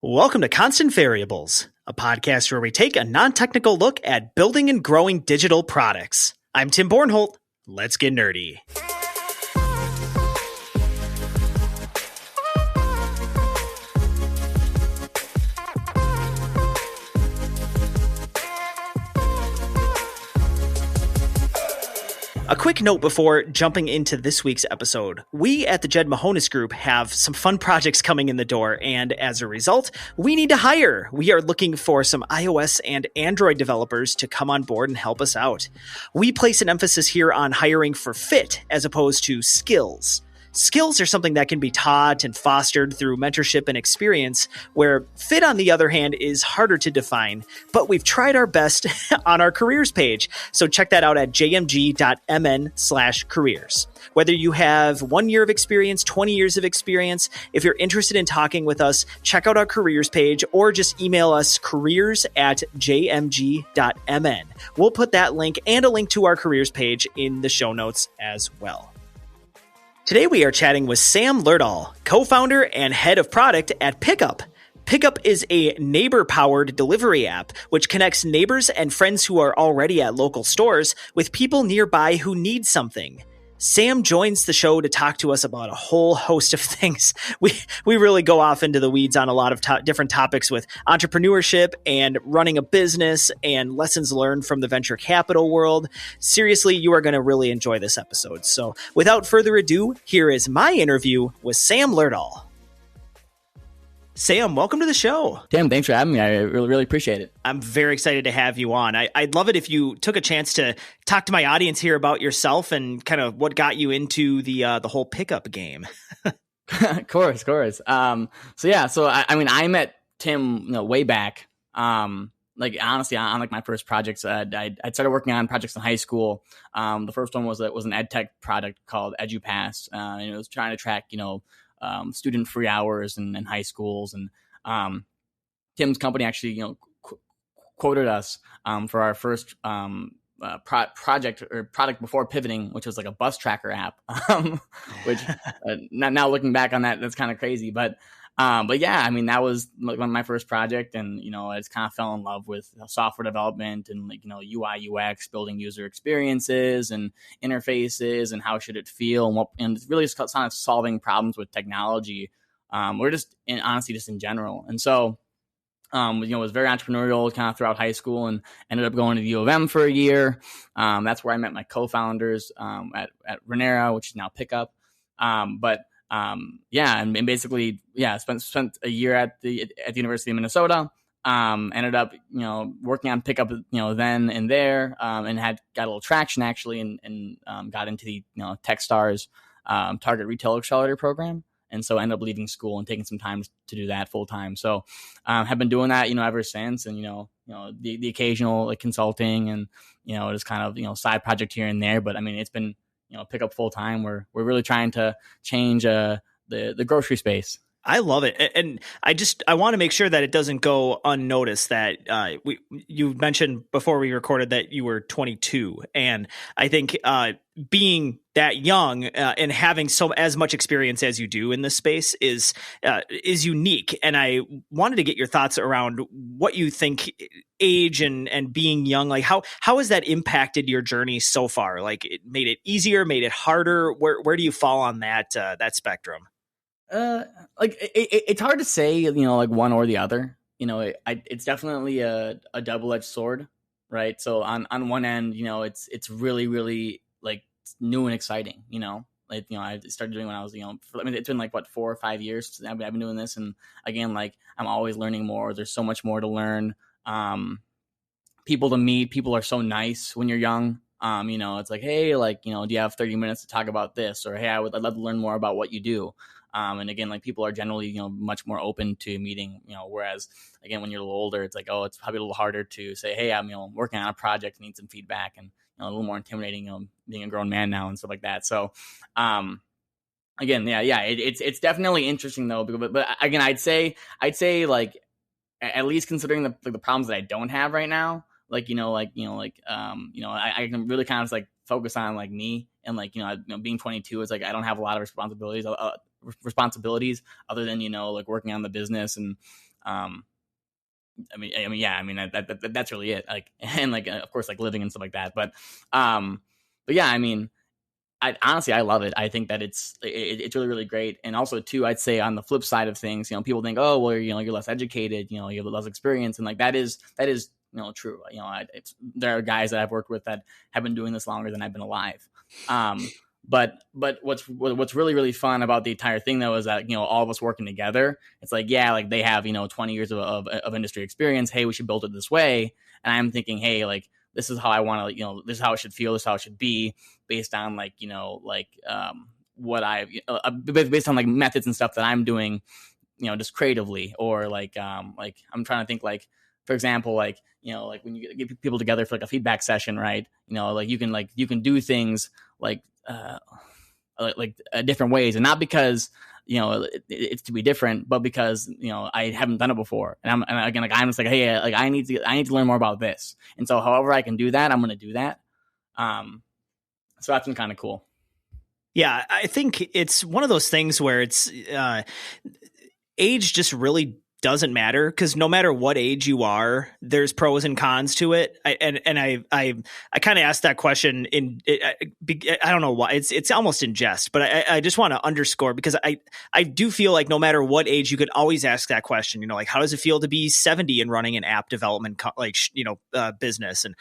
Welcome to Constant Variables, a podcast where we take a non-technical look at building and growing digital products. I'm Tim Bornholt. Let's get nerdy. A quick note before jumping into this week's episode. We at the Jed Mahonis Group have some fun projects coming in the door, and as a result, we need to hire. We are looking for some iOS and Android developers to come on board and help us out. We place an emphasis here on hiring for fit as opposed to skills. Skills are something that can be taught and fostered through mentorship and experience, where fit, on the other hand, is harder to define, but we've tried our best on our careers page. So check that out at jmg.mn/careers. Whether you have 1 year of experience, 20 years of experience, if you're interested in talking with us, check out our careers page or just email us careers@jmg.mn. We'll put that link and a link to our careers page in the show notes as well. Today we are chatting with Sam Lerdahl, co-founder and head of product at Pikup. Pikup is a neighbor-powered delivery app which connects neighbors and friends who are already at local stores with people nearby who need something. Sam joins the show to talk to us about a whole host of things. We really go off into the weeds on a lot of different topics with entrepreneurship and running a business and lessons learned from the venture capital world. Seriously, you are going to really enjoy this episode. So without further ado, here is my interview with Sam Lerdahl. Sam, welcome to the show. Tim, thanks for having me. I really appreciate it. I'm very excited to have you on. I'd love it if you took a chance to talk to my audience here about yourself and kind of what got you into the whole Pikup game. Of course. So I met Tim, way back. Honestly, on like my first projects, I started working on projects in high school. The first one was an ed tech product called EduPass, and it was trying to track, student free hours in high schools. And Tim's company actually, quoted us for our first project or product before pivoting, which was like a bus tracker app, which now looking back on that, that's kind of crazy. But yeah, I mean, that was my first project, and I just kind of fell in love with software development and UI UX, building user experiences and interfaces, and how should it feel, and really just kind of solving problems with technology, or just honestly just in general. And so was very entrepreneurial kind of throughout high school, and ended up going to the U of M for a year. That's where I met my co-founders at Renera, which is now Pikup. And basically, spent a year at the University of Minnesota. Ended up, working on Pikup, then and there, and got a little traction actually, and got into the Techstars Target Retail Accelerator program. And so I ended up leaving school and taking some time to do that full time. So have been doing that, ever since. And, the occasional consulting and, just kind of, side project here and there. But I mean, it's been, Pikup full time. We're really trying to change the grocery space. I love it. And I want to make sure that it doesn't go unnoticed that you mentioned before we recorded that you were 22. And I think being that young and having as much experience as you do in this space is unique. And I wanted to get your thoughts around what you think age and being young, like how has that impacted your journey so far? Like, it made it easier, made it harder? Where do you fall on that spectrum? It's hard to say, like one or the other. It's definitely a double-edged sword, right? So on one end, it's really, really like new and exciting. I started doing when I was, it's been like 4 or 5 years since I've been doing this, and again, like I'm always learning more. There's so much more to learn. People to meet. People are so nice when you're young. It's like, hey, do you have 30 minutes to talk about this? Or, hey, I'd love to learn more about what you do. And again, like people are generally, much more open to meeting, whereas again, when you're a little older, it's like, oh, it's probably a little harder to say, hey, I'm, working on a project, need some feedback, and a little more intimidating, being a grown man now and stuff like that. So, again, it's definitely interesting though, but again, I'd say like, at least considering the problems that I don't have right now, I can really kind of like focus on like me and being 22, it's like I don't have a lot of responsibilities other than like working on the business and That's really it. Like, and like, of course, like living and stuff like that. But yeah, I mean, I honestly, I love it. I think that it's really, really great. And also too, I'd say on the flip side of things, people think, oh, well, you're less educated, you have less experience. And like, that is, true. There are guys that I've worked with that have been doing this longer than I've been alive. But what's really, really fun about the entire thing though is that all of us working together. It's like, yeah, like they have 20 years of industry experience. Hey, we should build it this way. And I'm thinking, hey, like this is how I want to, this is how it should feel. This is how it should be based on what I based on like methods and stuff that I'm doing, just creatively, or like I'm trying to think, like for example, like when you get people together for like a feedback session, right? Like you can do things like different ways, and not because it's to be different, but because I haven't done it before, and again, like I'm just like, hey, like I need to learn more about this, and so however I can do that, I'm going to do that. So that's been kind of cool. Yeah, I think it's one of those things where it's age just really doesn't matter, because no matter what age you are, there's pros and cons to it. I kind of asked that question I don't know why, it's almost in jest, but I just want to underscore, because I do feel like no matter what age, you could always ask that question. Like, how does it feel to be 70 and running an app development business? And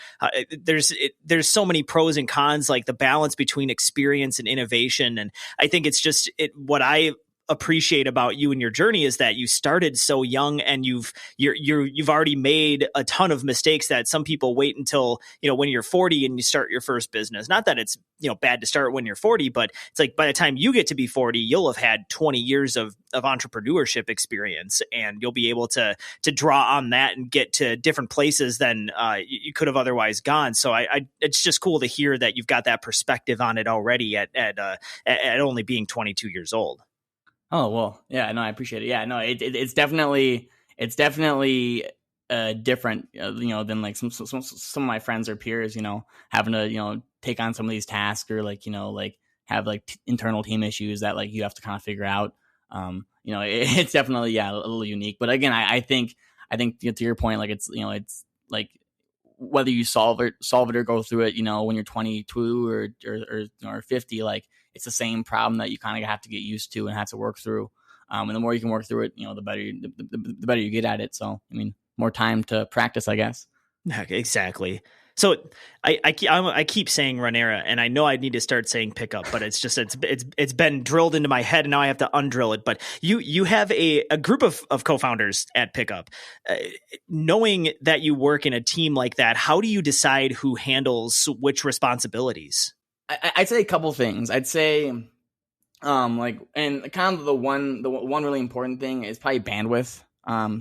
there's so many pros and cons, like the balance between experience and innovation. And I think it's just what I appreciate about you and your journey is that you started so young, and you've already made a ton of mistakes that some people wait until when you're 40 and you start your first business. Not that it's bad to start when you're 40, but it's like by the time you get to be 40, you'll have had 20 years of entrepreneurship experience, and you'll be able to draw on that and get to different places than you could have otherwise gone. So it's just cool to hear that you've got that perspective on it already at only being 22 years old. Oh, well, yeah, no, I appreciate it. Yeah, no, it's definitely different, than like some of my friends or peers, having to, take on some of these tasks, or like, like have like internal team issues that like you have to kind of figure out. It's definitely, yeah, a little unique. But again, I think to your point, like it's like whether you solve it or go through it, when you're 22 or 50, like it's the same problem that you kind of have to get used to and have to work through. And the more you can work through it, the better you get at it. So, I mean, more time to practice, I guess. Exactly. So I keep saying Ranera, and I know I need to start saying Pikup, but it's just it's been drilled into my head, and now I have to undrill it. But you have a group of co-founders at Pikup. Knowing that you work in a team like that, how do you decide who handles which responsibilities? I'd say a couple things. I'd say and kind of the one really important thing is probably bandwidth.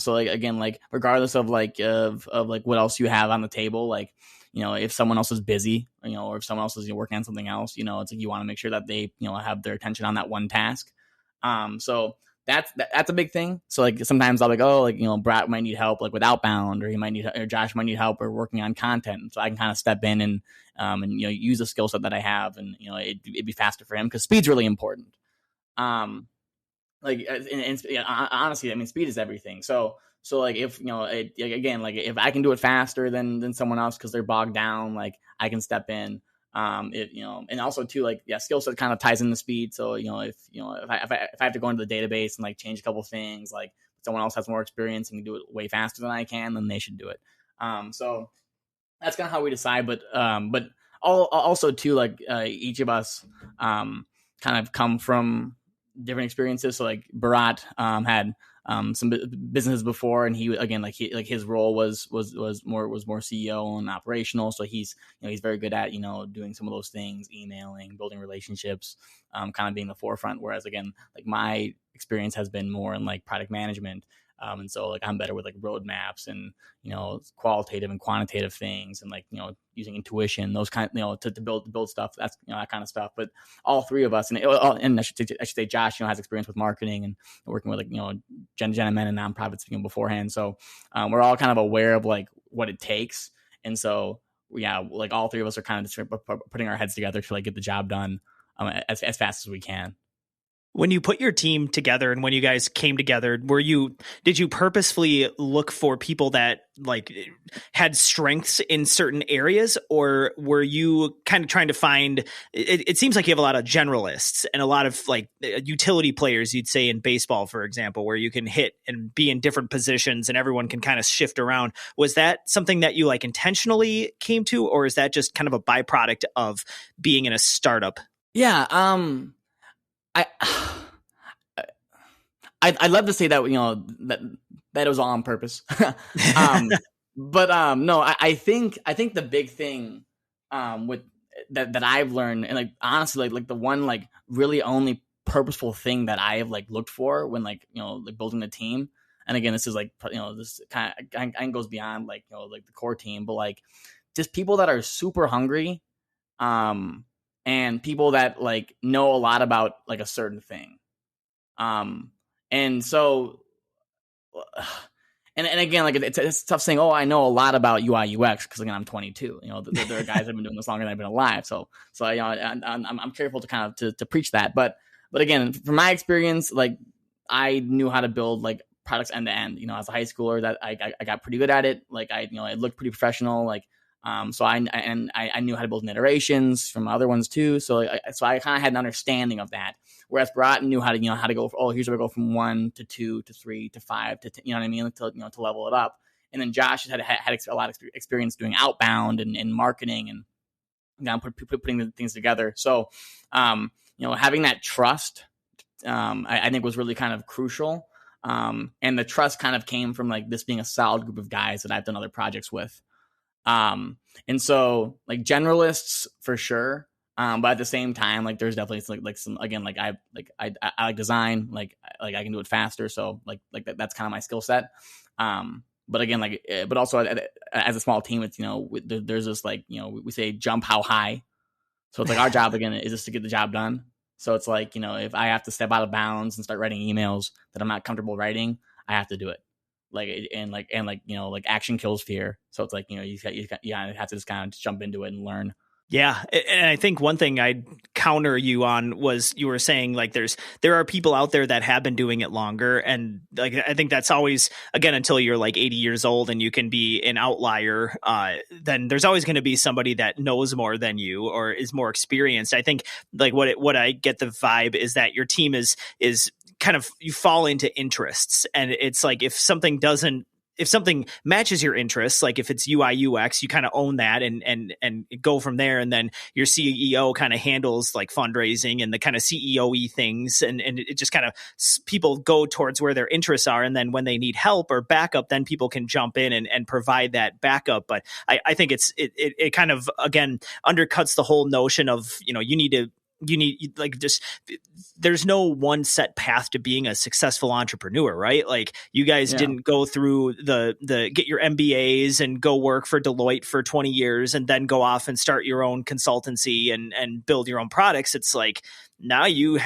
So like again, like regardless of like what else you have on the table, like if someone else is busy, or if someone else is working on something else, it's like you want to make sure that they have their attention on that one task. So that's a big thing. So like sometimes I'll be like, oh, like Brat might need help like with outbound, or Josh might need help or working on content, so I can kind of step in and use the skill set that I have, and it'd be faster for him, because speed's really important. Honestly, I mean, speed is everything. So like if again, like if I can do it faster than someone else because they're bogged down, like I can step in. And also too, like, yeah, skill set kind of ties into speed. So if I have to go into the database and like change a couple things, like someone else has more experience and can do it way faster than I can, then they should do it. So that's kind of how we decide. But also too, like each of us kind of come from different experiences. So like Bharat had some businesses before, and he again, like his role was more CEO and operational. So he's he's very good at doing some of those things, emailing, building relationships, kind of being the forefront. Whereas again, like my experience has been more in like product management. And so like I'm better with like roadmaps and qualitative and quantitative things, and like using intuition, those kind to build stuff. That's that kind of stuff. But all three of us, and I should say Josh has experience with marketing and working with like gentlemen and nonprofits beforehand. So we're all kind of aware of like what it takes, and so yeah, like all three of us are kind of just putting our heads together to like get the job done as fast as we can. When you put your team together and when you guys came together, did you purposefully look for people that like had strengths in certain areas, or were you kind of trying to find, it seems like you have a lot of generalists and a lot of like utility players, you'd say in baseball, for example, where you can hit and be in different positions and everyone can kind of shift around. Was that something that you like intentionally came to, or is that just kind of a byproduct of being in a startup? Yeah. I I'd love to say that, that it was all on purpose. um, but no, I think the big thing with that I've learned, and like honestly, like the one like really only purposeful thing that I have like looked for when like like building the team. And again, this is like this kind of goes beyond like like the core team, but like just people that are super hungry, and people that like know a lot about like a certain thing. And so, and again, like it's tough saying, oh, I know a lot about UI UX because again, I'm 22. There are guys that have been doing this longer than I've been alive. So I'm careful to kind of to preach that. But again, from my experience, like I knew how to build like products end to end. As a high schooler, that I got pretty good at it. Like it looked pretty professional. Like so I knew how to build iterations from other ones too. So I kind of had an understanding of that. Whereas Barat knew how to go. Here's where we go from 1 to 2 to 3 to 5 to 10, you know what I mean, to level it up. And then Josh had a lot of experience doing outbound and marketing and putting the things together. So having that trust, I think was really kind of crucial. And the trust kind of came from like this being a solid group of guys that I've done other projects with. And so like generalists for sure. But at the same time, like there's definitely like some, again, like I like design, like I can do it faster. So like that's kind of my skill set. But again, but also as a small team, it's, there's this like, we say jump how high. So it's like our job again is just to get the job done. So it's like, if I have to step out of bounds and start writing emails that I'm not comfortable writing, I have to do it. Like action kills fear. So it's like, you have to just kind of jump into it and learn. Yeah. And I think one thing I'd counter you on was you were saying like there are people out there that have been doing it longer. And like, I think that's always, again, until you're like 80 years old and you can be an outlier, then there's always going to be somebody that knows more than you or is more experienced. I think like what I get the vibe is that your team is kind of, you fall into interests, and it's like if something matches your interests, like if it's UI UX, you kind of own that and go from there. And then your CEO kind of handles like fundraising and the kind of CEO-y things. And it just kind of, people go towards where their interests are. And then when they need help or backup, then people can jump in and provide that backup. But I think it kind of, again, undercuts the whole notion of, you need like just, there's no one set path to being a successful entrepreneur, right? Like you guys didn't go through the get your MBAs and go work for Deloitte for 20 years and then go off and start your own consultancy and build your own products. It's like now you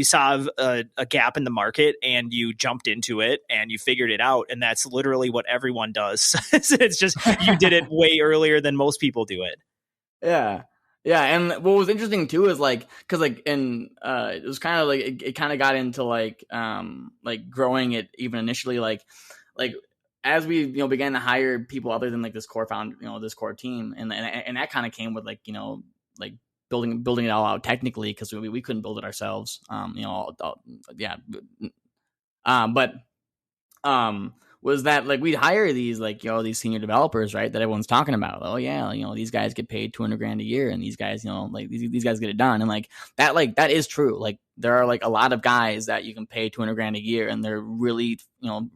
saw a gap in the market and you jumped into it and you figured it out. And that's literally what everyone does. It's just, you did it way earlier than most people do it. Yeah. Yeah, and what was interesting too is like, because like it was kind of like it kind of got into like growing it even initially like as we began to hire people other than like this core this core team, and that kind of came with like like building it all out technically because we couldn't build it ourselves, but was that like we'd hire these like these senior developers, right, that everyone's talking about. Oh yeah, these guys get paid $200,000 a year, and these guys like these guys get it done, and like that is true. Like there are like a lot of guys that you can pay $200,000 a year, and they're really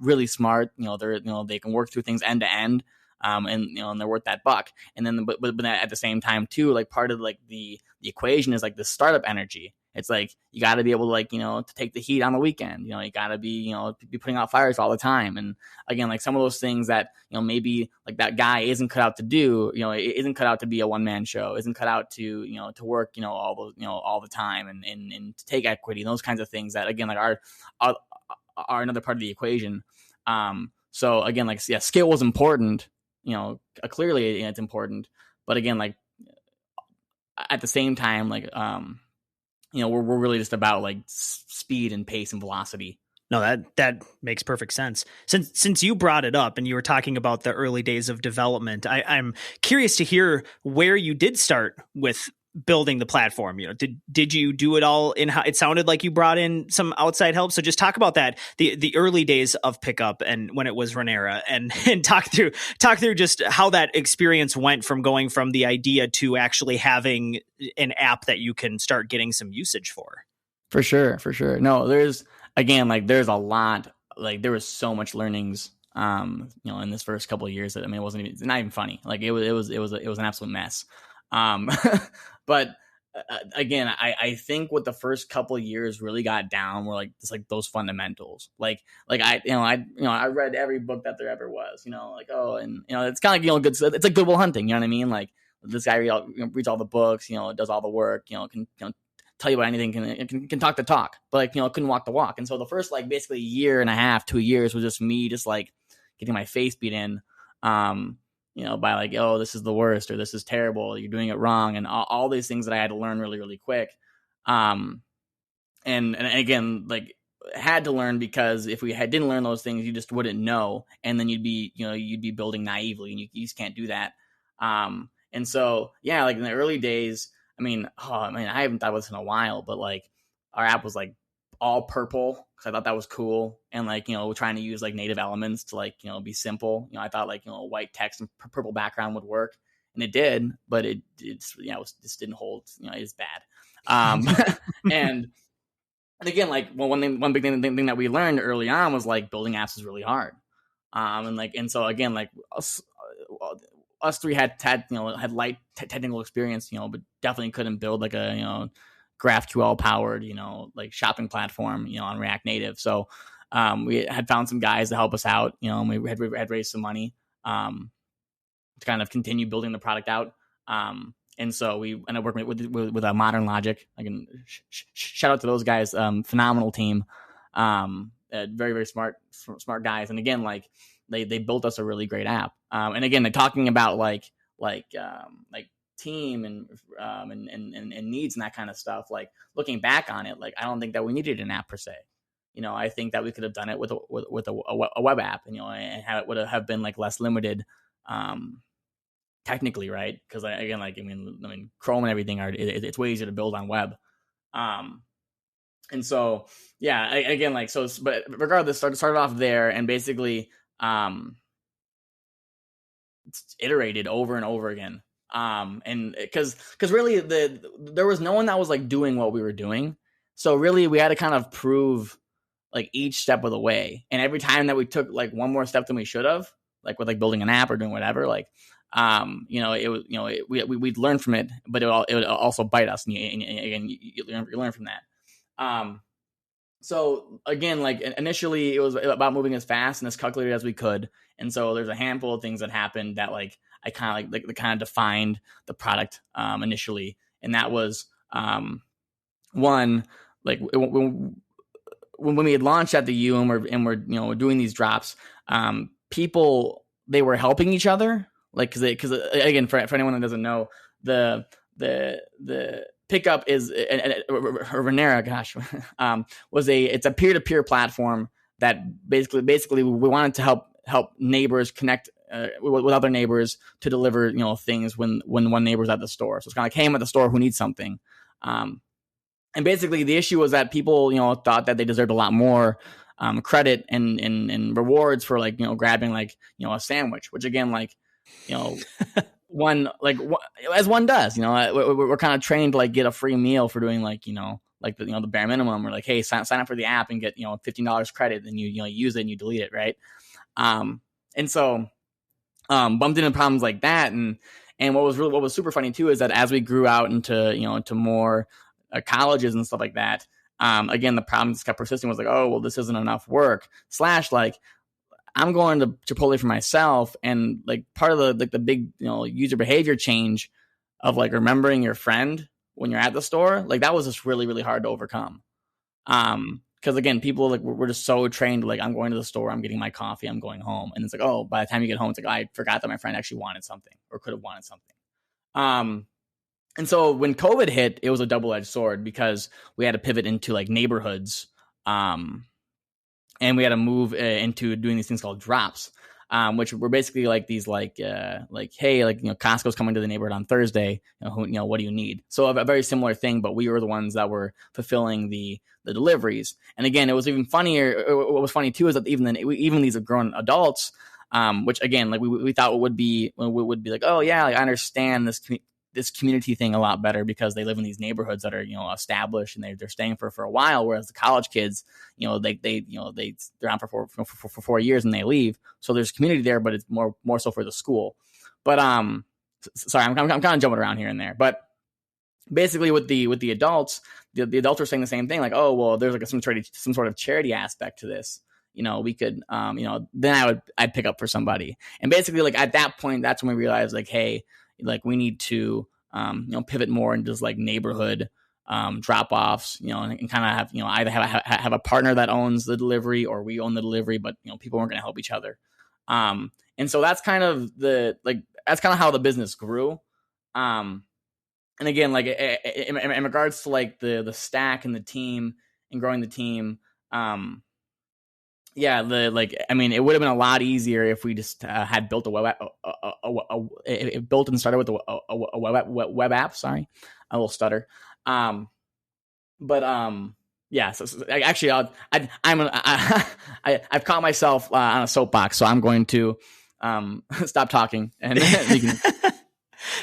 really smart. They can work through things end to end, and they're worth that buck. And then but at the same time too, like part of like the equation is like the startup energy. It's like you got to be able to like to take the heat on the weekend. You got to be be putting out fires all the time. And again, like some of those things that maybe like that guy isn't cut out to do. It isn't cut out to be a one man show. Isn't cut out to to work all those all the time and to take equity. Those kinds of things that again like are another part of the equation. So again, like skill was important. Clearly it's important, but again, like at the same time, like we're really just about like speed and pace and velocity. No, that makes perfect sense. Since you brought it up and you were talking about the early days of development, I'm curious to hear where you did start with building the platform. Did you do it all in? It sounded like you brought in some outside help. So just talk about that, the early days of Pikup and when it was Renera, and talk through just how that experience went from going from the idea to actually having an app that you can start getting some usage for. For sure. No, there's a lot, like there was so much learnings, in this first couple of years that, it's not even funny. Like it was an absolute mess. But again, I think what the first couple of years really got down were like just like those fundamentals. I read every book that there ever was, and it's kind of like, good. It's like Good Will Hunting. You know what I mean? Like this guy reads all the books, does all the work, can tell you about anything, can talk the talk, but couldn't walk the walk. And so the first like basically year and a half, 2 years was just me just like getting my face beat in, by like, oh, this is the worst, or this is terrible, you're doing it wrong, and all these things that I had to learn really, really quick. And again, like had to learn, because if we didn't learn those things, you just wouldn't know, and then you'd be building naively, and you just can't do that. And so yeah, like in the early days, I haven't thought about this in a while, but like our app was like all purple because I thought that was cool, and like trying to use like native elements to like be simple. I thought like white text and purple background would work, and it did, but it just didn't hold. It's bad. And again, like one big thing that we learned early on was like building apps is really hard. And so again, like us three had light technical experience, but definitely couldn't build like a GraphQL powered like shopping platform on React Native. So we had found some guys to help us out, and we had raised some money to kind of continue building the product out. And so we ended up working with a Modern Logic. I can shout out to those guys, phenomenal team, very, very smart guys. And again, like they built us a really great app. And again, they're talking about like team and needs and that kind of stuff. Like looking back on it, like I don't think that we needed an app per se. I think that we could have done it with a web app, and have it would have been like less limited, technically, right? Because again, Chrome and everything it's way easier to build on web. And so yeah, again, like so, but regardless, started off there, and basically iterated over and over again. And because really there was no one that was like doing what we were doing, so really we had to kind of prove like each step of the way, and every time that we took like one more step than we should have, like with like building an app or doing whatever, like we'd learn from it, but it would also bite us, and you learn from that. So again, like initially it was about moving as fast and as calculated as we could. And so there's a handful of things that happened that like I kind of like kind of defined the product initially. And that was one, like when we had launched at the U and we're doing these drops, people, they were helping each other, like because again, for anyone that doesn't know, the Pikup is Renera, it's a peer-to-peer platform that basically we wanted to help neighbors connect with other neighbors to deliver things when one neighbor's at the store. So it's kind of like, hey, I'm at the store, who needs something? And basically the issue was that people thought that they deserved a lot more credit and rewards for like grabbing like a sandwich, which again, like as one does, we're kind of trained to like get a free meal for doing like the bare minimum. We're like, hey, sign up for the app and get $15 credit, and you use it and you delete it, right? And so bumped into problems like that, and what was super funny too is that as we grew out into more colleges and stuff like that, again, the problem just kept persisting, was like, oh well, this isn't enough work, / like I'm going to Chipotle for myself, and like part of the big user behavior change of like remembering your friend when you're at the store, like that was just really, really hard to overcome. Because again, people like we're just so trained, like I'm going to the store, I'm getting my coffee, I'm going home, and it's like, oh, by the time you get home, it's like, I forgot that my friend actually wanted something or could have wanted something. And so when COVID hit, it was a double-edged sword because we had to pivot into like neighborhoods, and we had to move into doing these things called drops, which were basically like these like hey, like, Costco's coming to the neighborhood on Thursday. What do you need? So a very similar thing, but we were the ones that were fulfilling the deliveries. And again, it was even funnier. What was funny too is that even these grown adults, which again, like we thought would be like, oh yeah, like, I understand this community thing a lot better because they live in these neighborhoods that are established and they're staying for a while, whereas the college kids they're on for 4 years and they leave, so there's community there, but it's more so for the school. But sorry, I'm kind of jumping around here and there, but basically with the adults, the adults are saying the same thing, like, oh well, there's like some sort of charity aspect to this. We could then I'd pick up for somebody. And basically, like, at that point, that's when we realized, like, hey, like, we need to pivot more into just like neighborhood drop offs, and kind of have either have a partner that owns the delivery or we own the delivery, but people weren't going to help each other. And so that's kind of how the business grew. And again, like, in regards to like the stack and the team and growing the team, yeah, it would have been a lot easier if we just had built a web app, built and started with a web app. Sorry, a little stutter. Yeah. So actually, I've caught myself on a soapbox, so I'm going to stop talking and you can.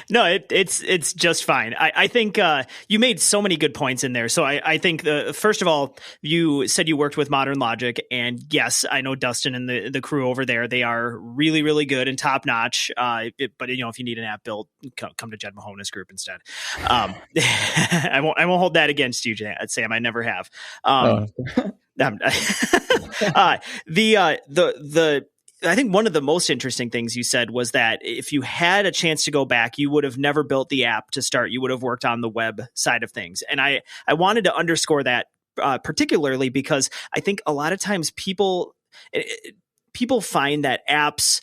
No, it's just fine. I think you made so many good points in there. So I think first of all, you said you worked with Modern Logic, and yes, I know Dustin and the crew over there. They are really, really good and top notch. But if you need an app built, come to Jed Mahona's group instead. I won't hold that against you, Sam. I never have. I think one of the most interesting things you said was that if you had a chance to go back, you would have never built the app to start. You would have worked on the web side of things. And I wanted to underscore that particularly because I think a lot of times people find that apps,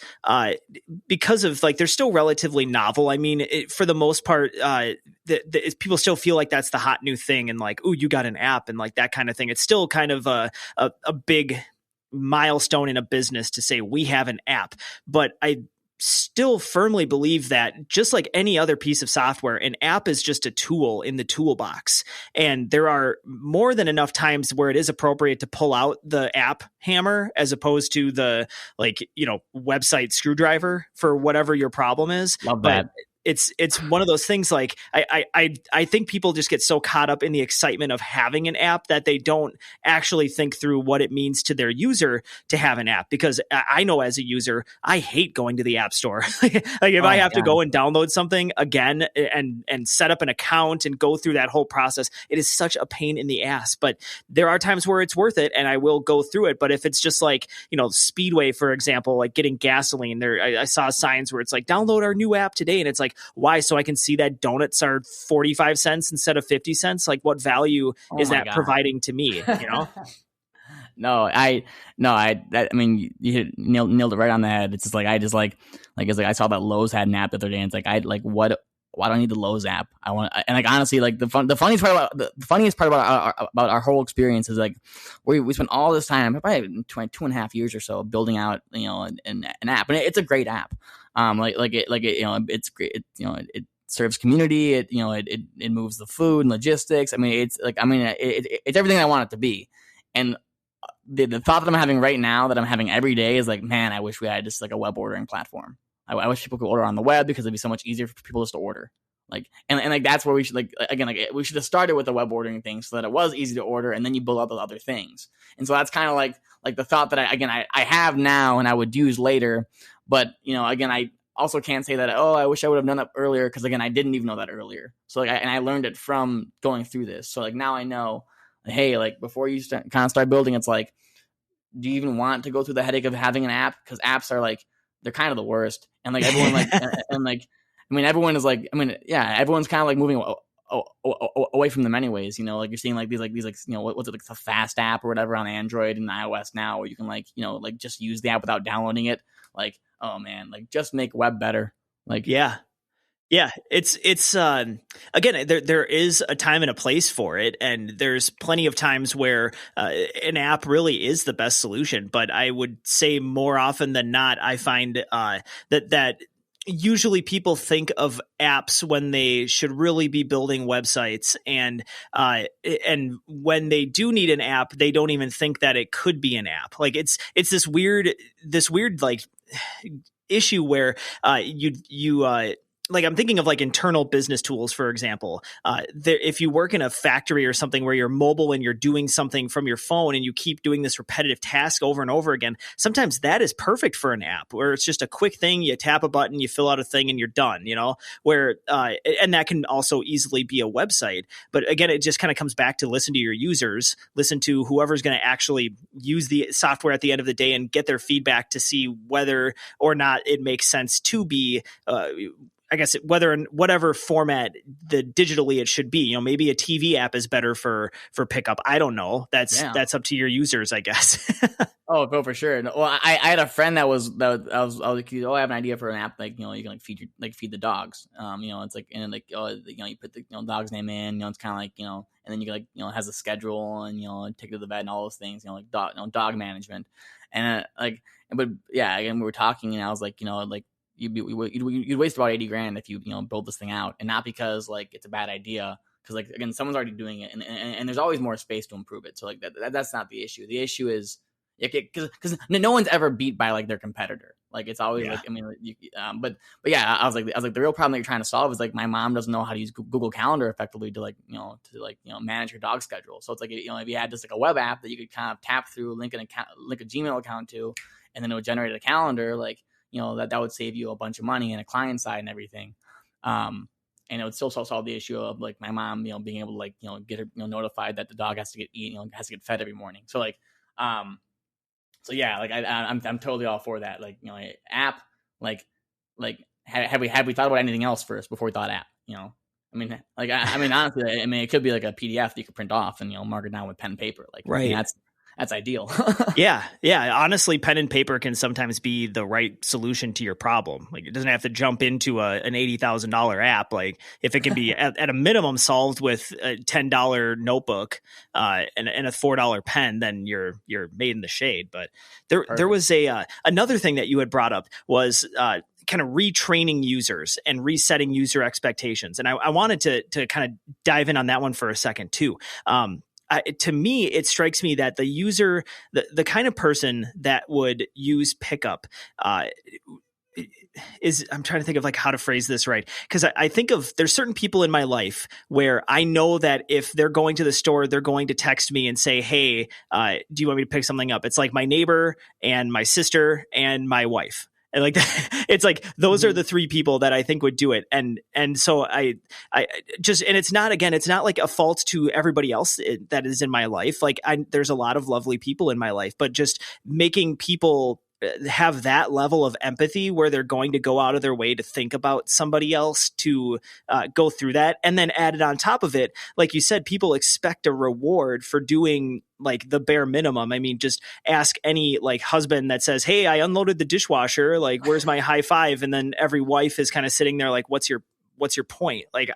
because of like, they're still relatively novel. I mean, for the most part, people still feel like that's the hot new thing and like, ooh, you got an app and like that kind of thing. It's still kind of a big milestone in a business to say we have an app. But I still firmly believe that just like any other piece of software, an app is just a tool in the toolbox. And there are more than enough times where it is appropriate to pull out the app hammer as opposed to the website screwdriver for whatever your problem is. Love that. But it's one of those things, like I think people just get so caught up in the excitement of having an app that they don't actually think through what it means to their user to have an app. Because I know as a user, I hate going to the app store. Like if I have to go and download something again and set up an account and go through that whole process, it is such a pain in the ass. But there are times where it's worth it and I will go through it. But if it's just like, Speedway, for example, like getting gasoline there, I saw signs where it's like, download our new app today. And it's like, why? So I can see that donuts are 45 cents instead of 50 cents. Like, what value is that providing to me? I mean, you nailed it right on the head. It's just like, I saw that Lowe's had an app the other day, and it's like, why do I need the Lowe's app? I want, and like, honestly, like the funniest part about our whole experience is like, we spent all this time, probably 2.5 years or so, building out, an app, and it's a great app. It's great. It serves community. It moves the food and logistics. I mean, it's everything I want it to be. And the thought that I'm having right now, that I'm having every day, is like, man, I wish we had just like a web ordering platform. I wish people could order on the web because it'd be so much easier for people just to order. Like, and like, that's where we should, like, again, like, we should have started with the web ordering thing so that it was easy to order, and then you build out the other things. And so that's kind of like the thought that I have now and I would use later. But, again, I also can't say that, oh, I wish I would have done that earlier, because again, I didn't even know that earlier. So like, I learned it from going through this. So like, now I know, hey, like, before you start building, it's like, do you even want to go through the headache of having an app? Because apps are like, they're kind of the worst. And like, everyone like, and like, I mean, everyone is like, everyone's kind of like moving away from them anyways. Like, you're seeing like these what's it, like the Fast app or whatever on Android and iOS now, where you can like, like just use the app without downloading it. Like, oh man, like, just make web better. Like, yeah, Yeah, it's again, there is a time and a place for it, and there's plenty of times where an app really is the best solution. But I would say more often than not, I find that usually people think of apps when they should really be building websites, and when they do need an app, they don't even think that it could be an app. Like it's this weird like issue where you like I'm thinking of like internal business tools, for example. If you work in a factory or something where you're mobile and you're doing something from your phone and you keep doing this repetitive task over and over again, sometimes that is perfect for an app where it's just a quick thing. You tap a button, you fill out a thing, and you're done. Where and that can also easily be a website. But again, it just kind of comes back to listen to your users, listen to whoever's going to actually use the software at the end of the day and get their feedback to see whether or not it makes sense to be I guess whether in whatever format the digitally it should be. Maybe a TV app is better for Pikup. I don't know. That's up to your users, I guess. Oh, for sure. Well, I had a friend I was like, I have an idea for an app, like, you can feed the dogs. It's like, and like, you put the dog's name in, it's kind of like, and then you can, like, it has a schedule and, take it to the vet and all those things, like dog management. And but yeah, again, we were talking and I was like, like, you'd waste about $80,000 if you build this thing out, and not because like it's a bad idea, because like again someone's already doing it, and there's always more space to improve it. So like that's not the issue. The issue is because no one's ever beat by like their competitor. Like it's always like, I mean, but yeah, I was like the real problem that you're trying to solve is like my mom doesn't know how to use Google Calendar effectively to manage her dog schedule. So it's like if you had just like a web app that you could kind of tap through, link a Gmail account to, and then it would generate a calendar, like that would save you a bunch of money and a client side and everything. And it would still solve the issue of like my mom, being able to like, get her, notified that the dog has to get has to get fed every morning. So like, so yeah, like I'm totally all for that. Like, app, like have we thought about anything else first before we thought app? I mean, like, I mean, honestly, it could be like a PDF that you could print off and, mark it down with pen and paper. Like, right. I mean, that's ideal. Yeah. Honestly, pen and paper can sometimes be the right solution to your problem. Like, it doesn't have to jump into an $80,000 app. Like, if it can be at a minimum solved with a $10 notebook and a $4 pen, then you're made in the shade. But there was another thing that you had brought up was kind of retraining users and resetting user expectations. And I wanted to kind of dive in on that one for a second too. To me, it strikes me that the user, the kind of person that would use Pikup is, I'm trying to think of like how to phrase this right. Because I think of, there's certain people in my life where I know that if they're going to the store, they're going to text me and say, hey, do you want me to pick something up? It's like my neighbor and my sister and my wife. And like it's like those are the three people that I think would do it, and so I just, and it's not like a fault to everybody else that is in my life. Like there's a lot of lovely people in my life, but just making people have that level of empathy where they're going to go out of their way to think about somebody else to go through that, and then add it on top of it. Like you said, people expect a reward for doing like the bare minimum. I mean, just ask any like husband that says, hey, I unloaded the dishwasher, like where's my high five? And then every wife is kind of sitting there like, what's your point? Like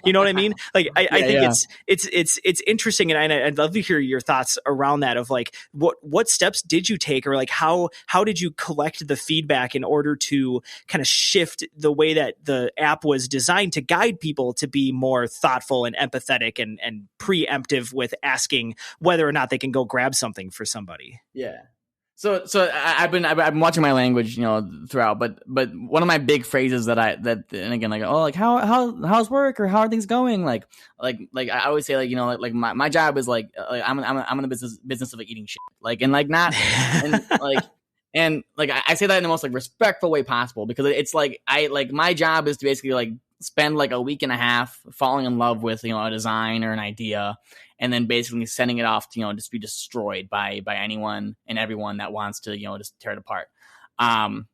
you know what I mean? Like I think it's interesting, and I'd love to hear your thoughts around that. Of like, what steps did you take, or like how did you collect the feedback in order to kind of shift the way that the app was designed to guide people to be more thoughtful and empathetic and preemptive with asking whether or not they can go grab something for somebody? Yeah. So I've been watching my language, throughout, but one of my big phrases and again, like, oh, like how's work, or how are things going? Like I always say, like my job is like I'm in the business of like eating shit, like, and like not, and like I say that in the most like respectful way possible, because it's like my job is to basically like spend like a week and a half falling in love with a design or an idea, and then basically sending it off to just be destroyed by anyone and everyone that wants to just tear it apart. And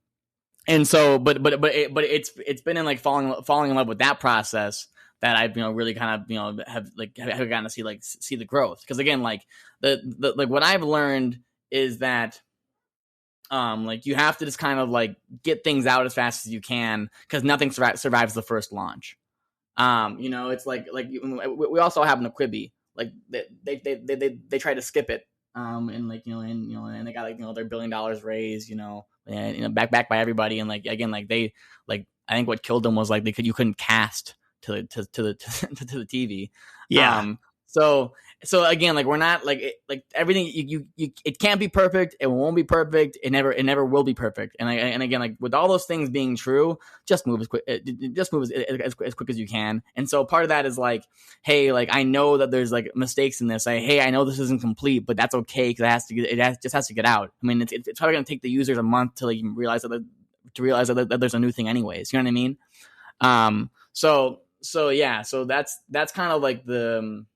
so but it's been in like falling in love with that process that I've really kind of have gotten to see the growth, because again, like the like what I've learned is that Like you have to just kind of like get things out as fast as you can because nothing survives the first launch. It's like we also have an Quibi. Like they try to skip it. And like and they got like their $1 billion raised. And back by everybody. And like again, like they like I think what killed them was like you couldn't cast to the to the TV. Yeah. So again, like we're not like everything you it can't be perfect. It won't be perfect. It never will be perfect. And again, like with all those things being true, just move as quick, as quick as you can. And so part of that is like, hey, like I know that there's like mistakes in this. Hey, I know this isn't complete, but that's okay because just has to get out. I mean, it's probably gonna take the users a month to like realize that there's a new thing anyways. You know what I mean? So yeah, so that's kind of like the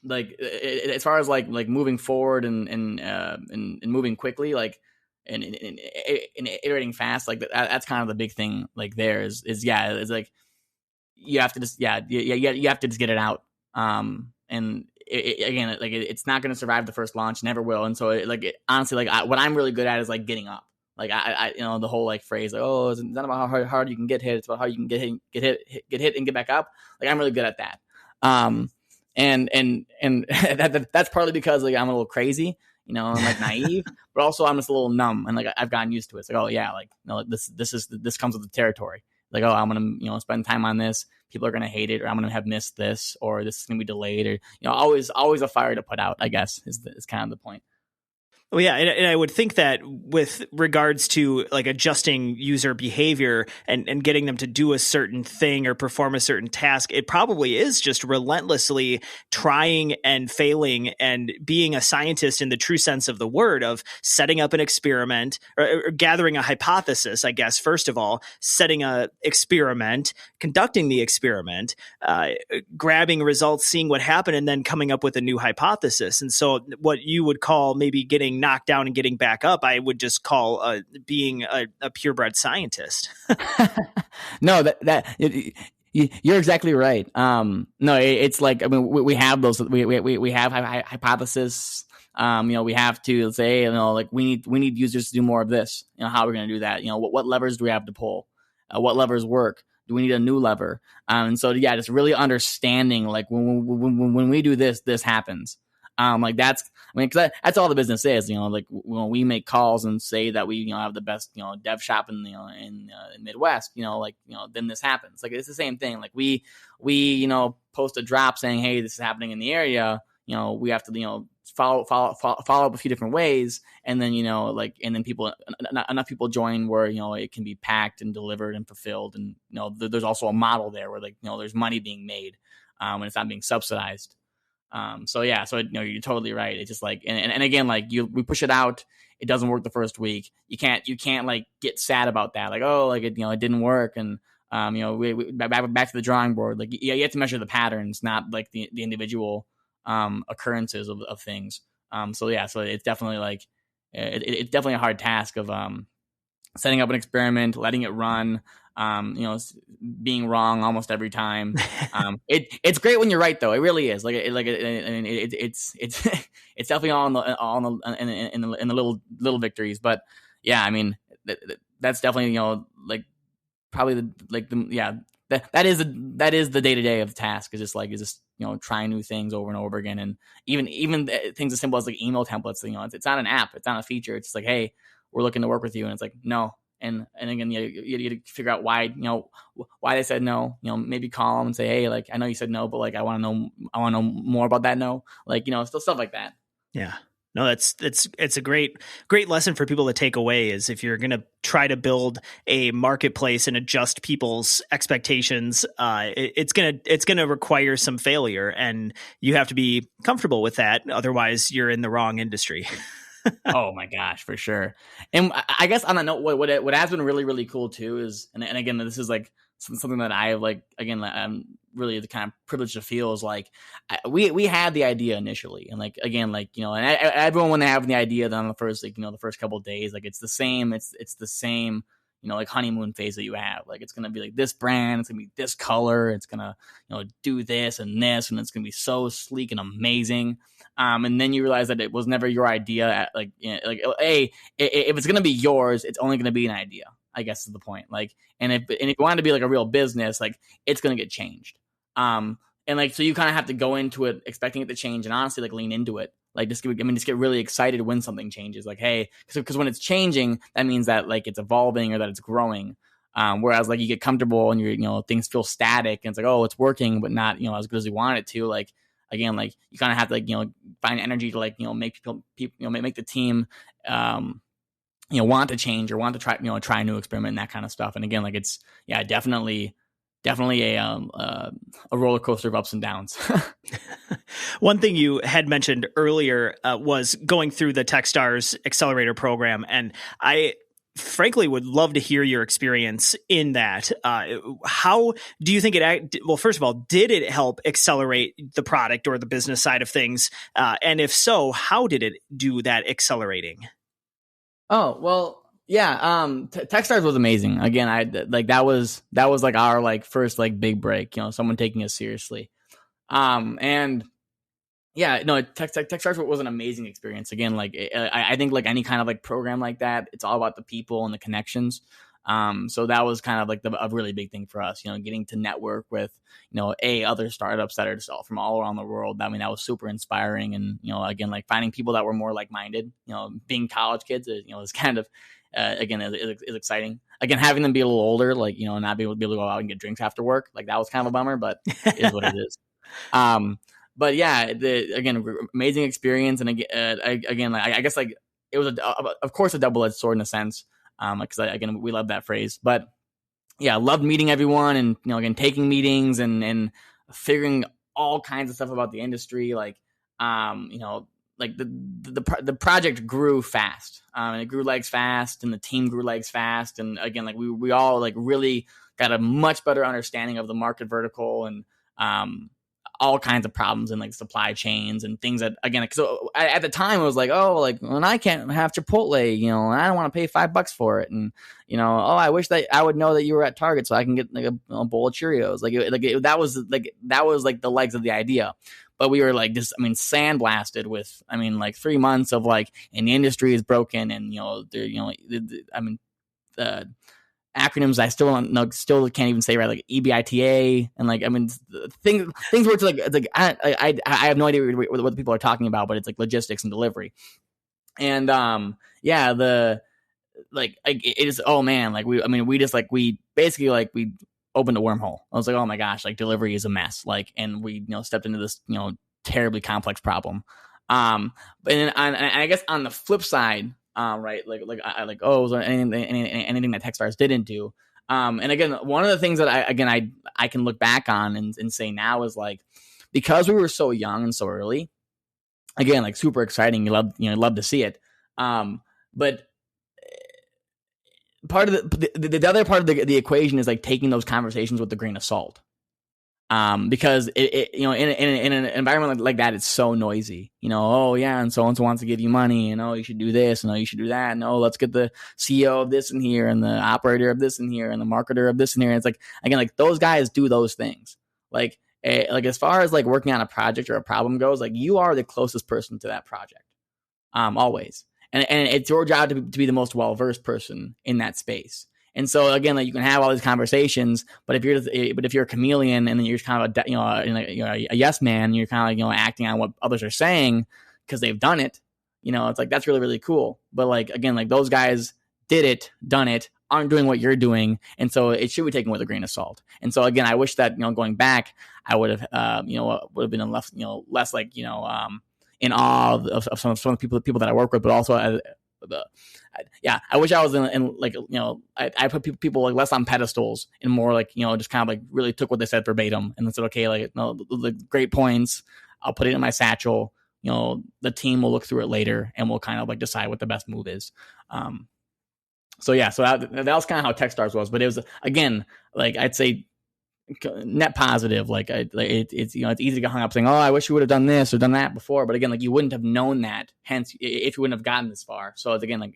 like as far as like moving forward and moving quickly, like and iterating fast, like that's kind of the big thing. Like there is it's like you have to just you have to just get it out. And again, like it's not going to survive the first launch, never will. And so honestly, like what I'm really good at is like getting up. Like I the whole like phrase like, oh, it's not about how hard you can get hit, it's about how you can get hit and get back up. Like I'm really good at that. And that's partly because like I'm a little crazy, I'm like naive, but also I'm just a little numb and like I've gotten used to it. It's like, oh yeah, like this comes with the territory. Like, oh, I'm gonna spend time on this. People are gonna hate it, or I'm gonna have missed this, or this is gonna be delayed, or always a fire to put out, I guess is kind of the point. Well, yeah, and I would think that with regards to like adjusting user behavior and getting them to do a certain thing or perform a certain task, it probably is just relentlessly trying and failing and being a scientist in the true sense of the word, of setting up an experiment or gathering a hypothesis, I guess, first of all, setting a experiment, conducting the experiment, grabbing results, seeing what happened, and then coming up with a new hypothesis. And so what you would call maybe getting knocked down and getting back up, I would just call being a purebred scientist. No, you're exactly right. No, it's like, I mean, we have those, we have hypothesis. We have to say, like we need users to do more of this. How are we going to do that? What levers do we have to pull? What levers work? Do we need a new lever? And so, yeah, just really understanding like when we do this happens. Like that's all the business is, like when we make calls and say that we, have the best, dev shop in Midwest, then this happens. Like it's the same thing. Like we, post a drop saying, hey, this is happening in the area. We have to, follow up a few different ways. And then, and then enough people join where, it can be packed and delivered and fulfilled. And, there's also a model there where like, there's money being made, and it's not being subsidized. So you're totally right. It's just like, and again, like we push it out, it doesn't work the first week. You can't like get sad about that. Like, oh, like it didn't work. And, we back to the drawing board. Like, yeah, you have to measure the patterns, not like the individual, occurrences of things. So it's definitely like, it's definitely a hard task of, setting up an experiment, letting it run, being wrong almost every time. It's great when you're right though. It really is. It's it's definitely all in the little victories. But yeah, I mean that's definitely like probably that is the day-to-day of the task, is just trying new things over and over again. And even things as simple as like email templates, it's not an app, it's not a feature. It's just like, hey, we're looking to work with you, and it's like, no. And again, you figure out why they said no. Maybe call them and say, hey, like I know you said no, but like I want to know more about that no. Like still stuff like that. Yeah. No, it's a great lesson for people to take away, is if you're going to try to build a marketplace and adjust people's expectations, it's going to require some failure, and you have to be comfortable with that. Otherwise, you're in the wrong industry. Oh my gosh, for sure. And I guess on that note, what has been really, really cool too is, and again, this is like something that I like, again, I'm really the kind of privileged to feel is like, we had the idea initially. And like, again, like, and everyone, when they have the idea, then on the first, like, the first couple of days, like it's the same, like honeymoon phase that you have. Like it's going to be like this brand, it's going to be this color, it's going to, do this, and it's going to be so sleek and amazing. And then you realize that it was never your idea. If it's going to be yours, it's only going to be an idea, I guess is the point. Like, and if you want it to be like a real business, like it's going to get changed. And like, so you kind of have to go into it expecting it to change and honestly like lean into it. Like just get really excited when something changes. Like, hey, because when it's changing, that means that like it's evolving or that it's growing. Whereas like you get comfortable and things feel static and it's like, oh, it's working, but not, as good as you want it to. Like, again, like you kind of have to like, find energy to like, make people, make the team, want to change or want to try a new experiment and that kind of stuff. And again, like it's, definitely a roller coaster of ups and downs. One thing you had mentioned earlier was going through the Techstars Accelerator program, and I frankly would love to hear your experience in that. How do you think well, first of all, did it help accelerate the product or the business side of things? And if so, how did it do that accelerating? Oh, well, yeah. Techstars was amazing. Again, that was like our like first like big break, someone taking us seriously. And yeah, no, Techstars was an amazing experience. Again, like I think like any kind of like program like that, it's all about the people and the connections. So that was kind of like a really big thing for us, getting to network with, other startups that are just all from all around the world. I mean, that was super inspiring. And, again, like finding people that were more like-minded, being college kids, is kind of, again, is exciting. Again, having them be a little older, like, not be able to go out and get drinks after work. Like that was kind of a bummer, but it is what it is. But yeah, again, amazing experience. And again, like, I guess like it was of course a double-edged sword in a sense. Because again, we love that phrase, but yeah, loved meeting everyone and, again, taking meetings and figuring all kinds of stuff about the industry. Like, like the project grew fast, and it grew legs fast, and the team grew legs fast. And again, like we all like really got a much better understanding of the market vertical and, all kinds of problems in like supply chains and things that, again, so at the time it was like, oh, like when I can't have Chipotle, and I don't want to pay $5 for it. And, oh, I wish that I would know that you were at Target so I can get like a bowl of Cheerios. That was like the legs of the idea. But we were like just, sandblasted with, like 3 months of like, and the industry is broken and, acronyms I still don't know, still can't even say right, like EBITA and like things where it's like I have no idea what the people are talking about, but it's like logistics and delivery. And it is, oh man, like we basically like we opened a wormhole. I was like, oh my gosh, like delivery is a mess, like, and we stepped into this terribly complex problem. And I guess on the flip side, right, was there anything that Techstars didn't do? And again, one of the things that I can look back on and say now is like, because we were so young and so early, again, like super exciting. You love to see it. But part of the other part of the equation is like taking those conversations with a grain of salt. Because it in an environment like that, it's so noisy, oh yeah, and so wants to give you money, and oh, you should do this, and oh, you should do that, and oh, let's get the CEO of this in here, and the operator of this in here, and the marketer of this in here. And it's like, again, like those guys do those things. Like as far as like working on a project or a problem goes, like you are the closest person to that project, always, and it's your job to be the most well-versed person in that space. And so again, like you can have all these conversations, but if you're a chameleon and then you're kind of a yes man, you're kind of like acting on what others are saying because they've done it. It's like that's really, really cool. But like again, like those guys done it, aren't doing what you're doing, and so it should be taken with a grain of salt. And so again, I wish that going back, I would have would have been less like in awe of some of the people that I work with, but also. I wish I was in like I put people like less on pedestals and more like just kind of like really took what they said verbatim and then said, okay, like the great points, I'll put it in my satchel. The team will look through it later and we'll kind of like decide what the best move is. So that was kind of how Techstars was, but it was, again, like I'd say net positive. Like it's it's easy to get hung up saying, oh, I wish you would have done this or done that before. But again, like you wouldn't have known that, hence if you wouldn't have gotten this far. So it's, again, like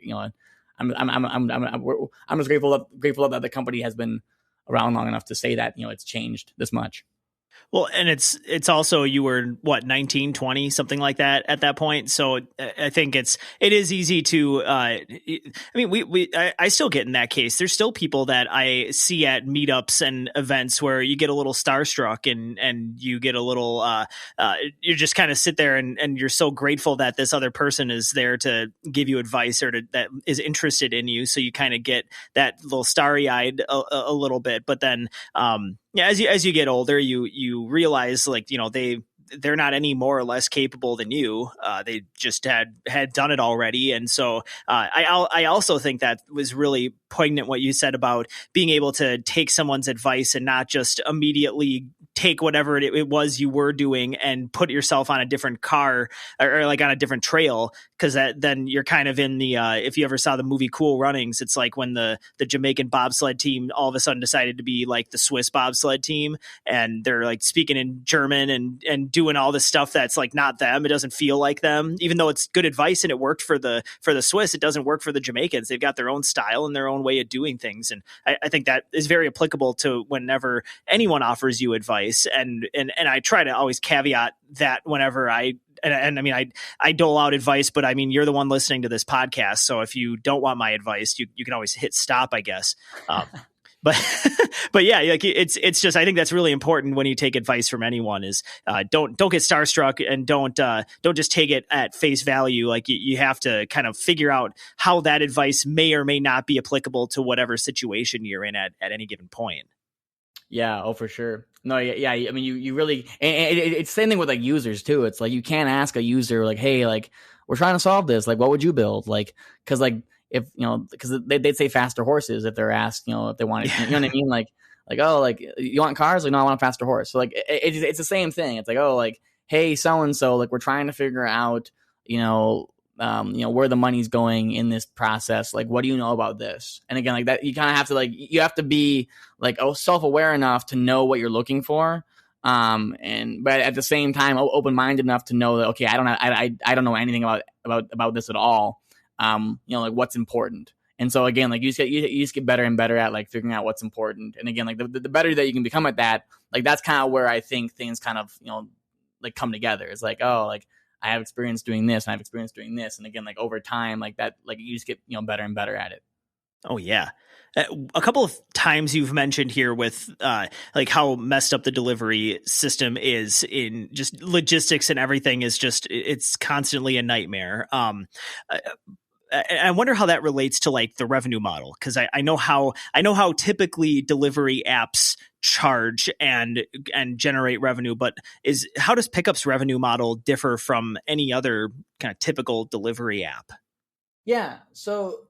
I'm just grateful that the company has been around long enough to say that, it's changed this much. Well, and it's also, you were what, 19, 20, something like that at that point. So I think it is easy to, I mean, I still get in that case. There's still people that I see at meetups and events where you get a little starstruck and you get a little, you just kind of sit there and you're so grateful that this other person is there to give you advice or that is interested in you. So you kind of get that little starry eyed a little bit, but then, yeah, as you get older, you realize, like, they're not any more or less capable than you. They just had done it already, and so I also think that was really poignant what you said about being able to take someone's advice and not just immediately take whatever it was you were doing and put yourself on a different car or like on a different trail, because then you're kind of in the if you ever saw the movie Cool Runnings, it's like when the Jamaican bobsled team all of a sudden decided to be like the Swiss bobsled team, and they're like speaking in German and doing all this stuff that's like not them. It doesn't feel like them, even though it's good advice and it worked for the Swiss. It doesn't work for the Jamaicans. They've got their own style and their own way of doing things, and I think that is very applicable to whenever anyone offers you advice. And I try to always caveat that whenever I mean, I dole out advice, but I mean, you're the one listening to this podcast. So if you don't want my advice, you can always hit stop, I guess. But yeah, like it's just, I think that's really important when you take advice from anyone is don't get starstruck and don't just take it at face value. Like you have to kind of figure out how that advice may or may not be applicable to whatever situation you're in at any given point. Yeah. Oh, for sure. No, yeah. I mean, you really, and it's the same thing with like users too. It's like, you can't ask a user like, hey, like, we're trying to solve this. Like, what would you build? Like, cause like, if, because they'd say faster horses if they're asked, if they wanted, you know what I mean? Like, oh, like, you want cars? Like, no, I want a faster horse. So like, it's the same thing. It's like, oh, like, hey, so-and-so, like, we're trying to figure out, where the money's going in this process. Like, what do you know about this? And again, like that, you kind of have to you have to be like self-aware enough to know what you're looking for. But at the same time, open-minded enough to know that, okay, I don't know anything about this at all. Like what's important. And so again, like you just get better and better at like figuring out what's important. And again, like the better that you can become at that, like that's kind of where I think things kind of, like come together. It's like, oh, like I have experience doing this and I have experience doing this. And again, like over time, like that, like you just get, better and better at it. Oh yeah. A couple of times you've mentioned here with like how messed up the delivery system is in just logistics and everything is just, it's constantly a nightmare. I wonder how that relates to like the revenue model, because I know how typically delivery apps charge and generate revenue, but how does Pikup's revenue model differ from any other kind of typical delivery app? Yeah, so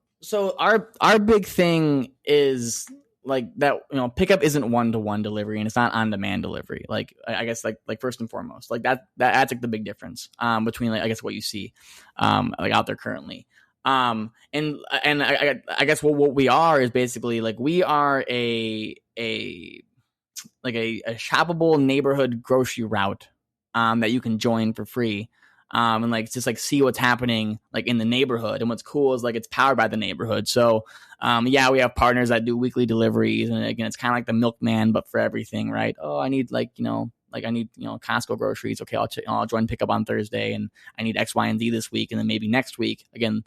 our big thing is like that, Pikup isn't one-to-one delivery and it's not on-demand delivery. Like I guess like first and foremost, like that's like the big difference between like I guess what you see like out there currently. And I guess what we are is basically like we are a shoppable neighborhood grocery route that you can join for free. And like just like see what's happening like in the neighborhood. And what's cool is like it's powered by the neighborhood. So we have partners that do weekly deliveries, and again it's kind of like the milkman but for everything, right? Oh, I need I need Costco groceries. Okay, I'll join Pikup on Thursday, and I need X, Y, and Z this week, and then maybe next week again.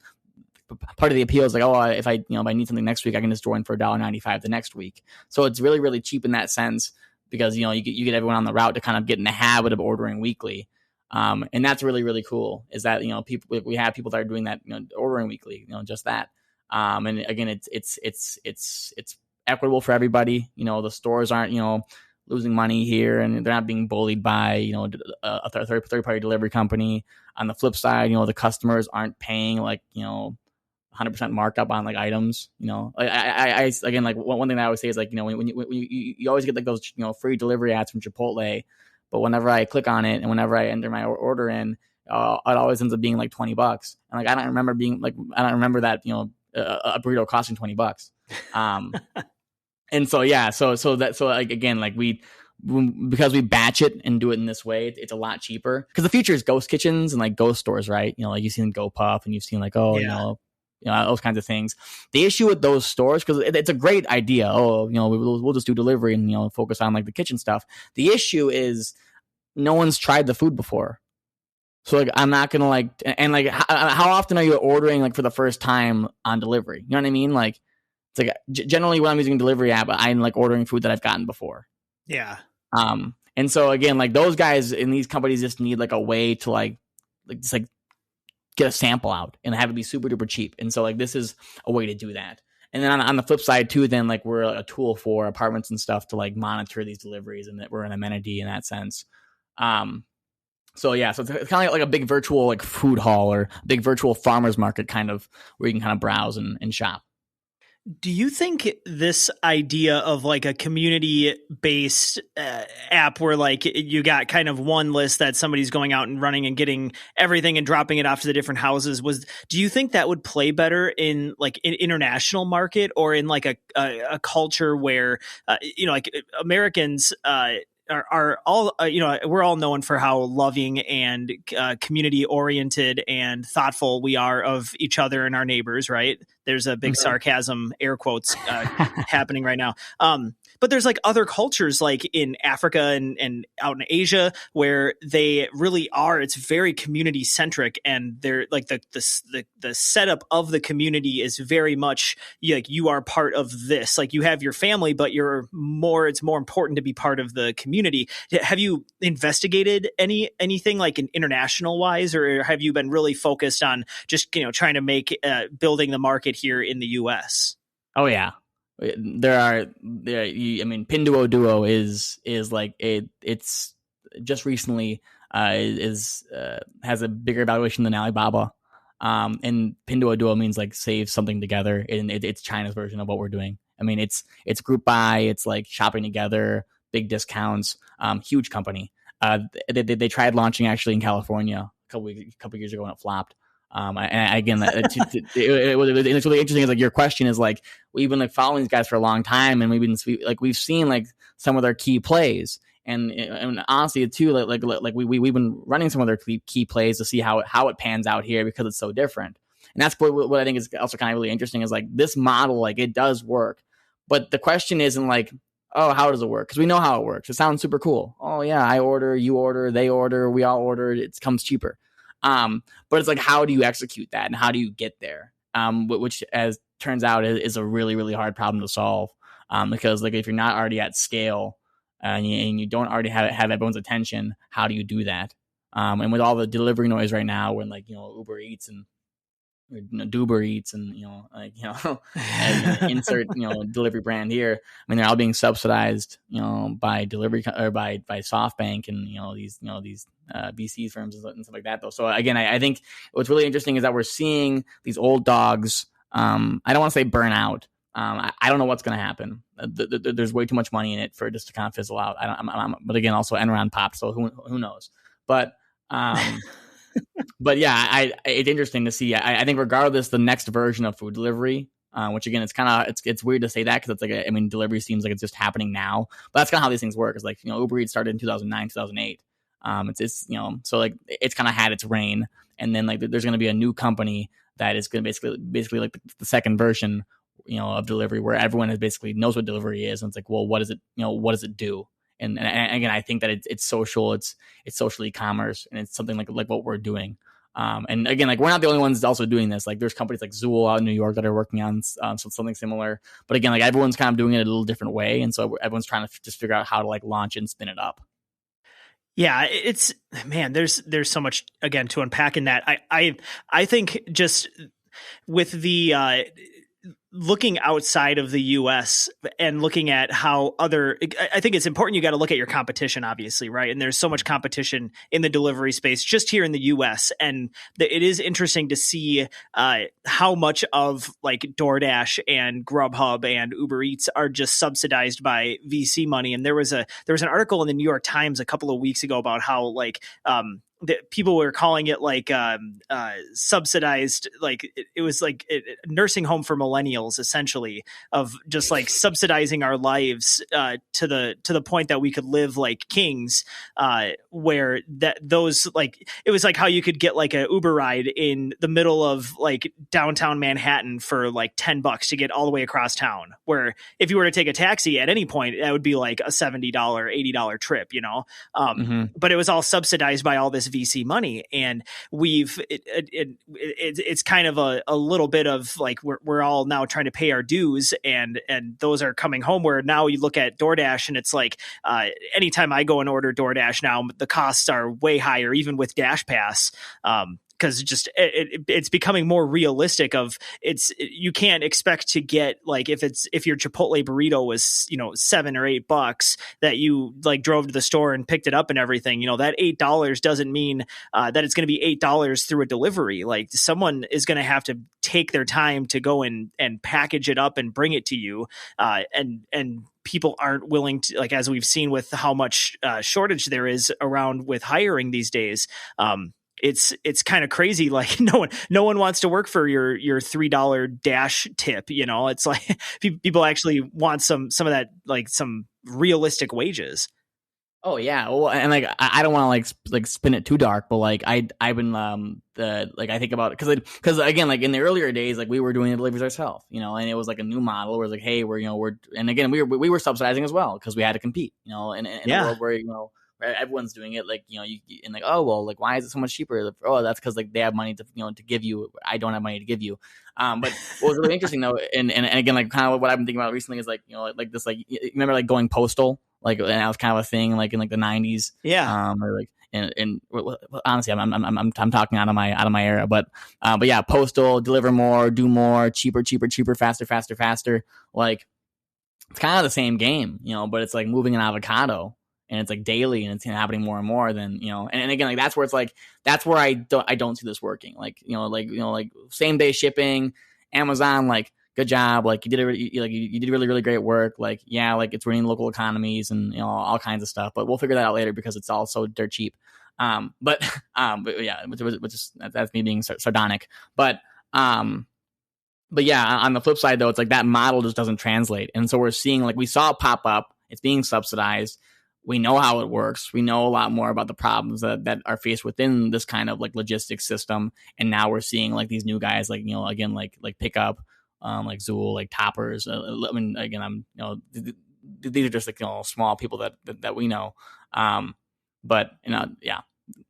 Part of the appeal is like, oh, if I need something next week, I can just join for $1.95 the next week. So it's really, really cheap in that sense because, you get everyone on the route to kind of get in the habit of ordering weekly. And that's really, really cool is that, we have people that are doing that, ordering weekly, just that. And again, it's equitable for everybody. The stores aren't, losing money here, and they're not being bullied by, a third party delivery company. On the flip side, the customers aren't paying like, 100% markup on like items. I again, like one thing that I always say is like, when you always get like those, free delivery ads from Chipotle, but whenever I click on it and whenever I enter my order in, it always ends up being like $20. And like, I don't remember that, a burrito costing $20. And so, yeah, so like, again, like because we batch it and do it in this way, it's a lot cheaper because the future is ghost kitchens and like ghost stores, right? Like you've seen GoPuff and you've seen like, those kinds of things. The issue with those stores, because it's a great idea. Oh, we'll just do delivery and focus on like the kitchen stuff. The issue is no one's tried the food before. So like I'm not gonna like, and like how often are you ordering like for the first time on delivery? You know what I mean? Like it's like generally when I'm using a delivery app, I'm like ordering food that I've gotten before. Yeah. And so again, like those guys in these companies just need like a way to like just like get a sample out and have it be super duper cheap. And so like this is a way to do that. And then on the flip side too, then like we're a tool for apartments and stuff to like monitor these deliveries, and that we're an amenity in that sense. So yeah, so it's kind of like a big virtual like food hall or big virtual farmers market kind of where you can kind of browse and shop. Do you think this idea of like a community based app where like you got kind of one list that somebody's going out and running and getting everything and dropping it off to the different houses do you think that would play better in like an international market or in like a culture where, like Americans, are all we're all known for how loving and community oriented and thoughtful we are of each other and our neighbors, right? There's a big sarcasm, air quotes, happening right now. But there's like other cultures like in Africa and out in Asia where they really are. It's very community centric, and they're like the setup of the community is very much like you are part of this. Like you have your family, but it's more important to be part of the community. Have you investigated anything like in international wise, or have you been really focused on just trying to make building the market here in the U.S.? Oh yeah. I mean, Pinduoduo is like it's just recently has a bigger valuation than Alibaba. And Pinduoduo means like save something together, and it's China's version of what we're doing. I mean, it's group buy, it's like shopping together, big discounts, huge company. They tried launching actually in California a couple years ago and it flopped. Again, it's really interesting. Is like your question is like we've been like following these guys for a long time, and we've seen like some of their key plays, and honestly too, like we've been running some of their key plays to see how it pans out here because it's so different. And that's what I think is also kind of really interesting is like this model, like it does work, but the question isn't like, oh, how does it work? Because we know how it works. It sounds super cool. Oh yeah, I order, you order, they order, we all order. It comes cheaper. But it's like, how do you execute that and how do you get there? Which as turns out is a really, really hard problem to solve. Because like if you're not already at scale and you don't already have everyone's attention, how do you do that? And with all the delivery noise right now, when like, Uber Eats and Duber Eats and and, insert delivery brand here. I mean, they're all being subsidized by delivery or by SoftBank and these VC firms and stuff like that. Though, so again, I think what's really interesting is that we're seeing these old dogs. I don't want to say burn out. I don't know what's going to happen. There's way too much money in it for it just to kind of fizzle out. But again, also Enron popped, so who knows? But but yeah, it's interesting to see. I think regardless, the next version of food delivery, which again, it's weird to say that because it's like, I mean, delivery seems like it's just happening now, but that's kind of how these things work. It's like, Uber Eats started in 2009, 2008. It's so like it's kind of had its reign, and then like there's going to be a new company that is going to basically like the second version, of delivery where everyone basically knows what delivery is, and it's like, well, what does it do? And again, I think that it's social, it's social e-commerce, and it's something like what we're doing. And again, like we're not the only ones also doing this. Like there's companies like Zool out in New York that are working on something similar. But again, like everyone's kind of doing it a little different way, and so everyone's trying to just figure out how to like launch and spin it up. Yeah, there's so much again to unpack in that. I think just with the looking outside of the US and looking at how I think it's important. You got to look at your competition, obviously, right? And there's so much competition in the delivery space just here in the US. And it is interesting to see how much of like DoorDash and Grubhub and Uber Eats are just subsidized by VC money. And there was an article in the New York Times a couple of weeks ago about how like people were calling it like subsidized, like it was like nursing home for millennials, essentially, of just like subsidizing our lives to the point that we could live like kings, where those like it was like how you could get like a Uber ride in the middle of like downtown Manhattan for like $10 to get all the way across town, where if you were to take a taxi at any point, that would be like a $70, $80 trip, but it was all subsidized by all this VC money. And it's kind of a little bit of like, we're all now trying to pay our dues, and those are coming home, where now you look at DoorDash and it's like, anytime I go and order DoorDash now, the costs are way higher, even with Dash Pass. Because it's becoming more realistic of you can't expect to get like if your Chipotle burrito was $7 or $8 that you like drove to the store and picked it up and everything, that $8 doesn't mean that it's going to be $8 through a delivery. Like someone is going to have to take their time to go and package it up and bring it to you, and people aren't willing to, like, as we've seen with how much shortage there is around with hiring these days. It's kind of crazy. Like no one wants to work for your $3 Dash tip. It's like people actually want some of that, like some realistic wages. Oh yeah, well, and like I don't want to like spin it too dark, but like I've been I think about it because again, like in the earlier days, like we were doing the deliveries ourselves, and it was like a new model where it's like, hey, we're and again we were subsidizing as well because we had to compete, in a world where everyone's doing it, like you and like, oh well, like why is it so much cheaper? Oh, that's because like they have money to to give you. I don't have money to give you. But what was really interesting though, and again, like kind of what I've been thinking about recently is like like this, like you remember like going postal, like, and that was kind of a thing like in like the 90s. Yeah. Or like and honestly, I'm talking out of my era, but yeah, postal, deliver more, do more, cheaper, faster. Like it's kind of the same game, but it's like moving an avocado. And it's like daily, and it's happening more and more. Than and again, like that's where it's like that's where I don't see this working. Like like same day shipping, Amazon, like good job, like you did really really great work. Like yeah, like it's running local economies and all kinds of stuff. But we'll figure that out later because it's all so dirt cheap. But yeah, which is that's me being sardonic. But yeah, on the flip side though, it's like that model just doesn't translate, and so we're seeing like we saw it pop up. It's being subsidized. We know how it works. We know a lot more about the problems that are faced within this kind of like logistics system. And now we're seeing like these new guys, like, again, like Pikup, like Zool, like Toppers. I mean, again, I'm, these are just like, small people that we know. But, yeah,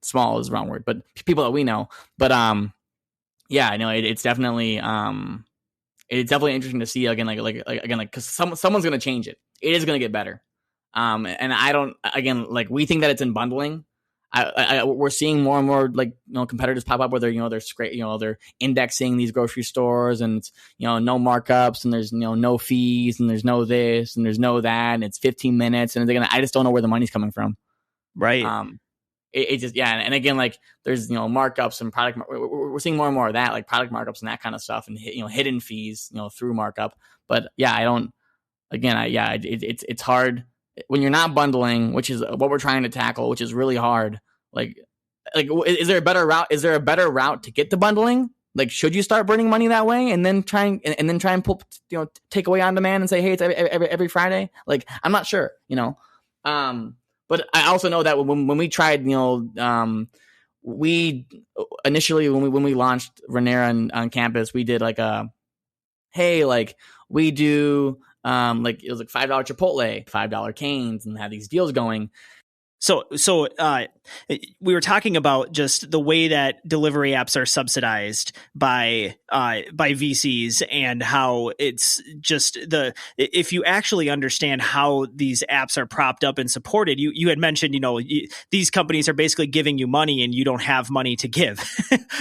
small is the wrong word, but people that we know. But, yeah, I know it's definitely interesting to see again, like, cause someone's going to change it. It is going to get better. And I don't, again, like we think that it's in bundling. We're seeing more and more like, competitors pop up where they're they're indexing these grocery stores and it's, no markups and there's, no fees and there's no this and there's no that. And it's 15 minutes and I just don't know where the money's coming from. Right. It just, yeah. And again, like there's, markups and we're seeing more and more of that, like product markups and that kind of stuff and, hidden fees, through markup. But yeah, it's hard. When you're not bundling, which is what we're trying to tackle, which is really hard. Like, is there a better route? Is there a better route to get to bundling? Like, should you start burning money that way and then try and pull, take away on demand and say, hey, it's every Friday? Like, I'm not sure, but I also know that when we tried, we initially when we launched Renera on campus, we did like hey, like we do. Like it was like $5 Chipotle, $5 Canes, and have these deals going. So we were talking about just the way that delivery apps are subsidized by VCs and how it's just if you actually understand how these apps are propped up and supported, you had mentioned, these companies are basically giving you money and you don't have money to give,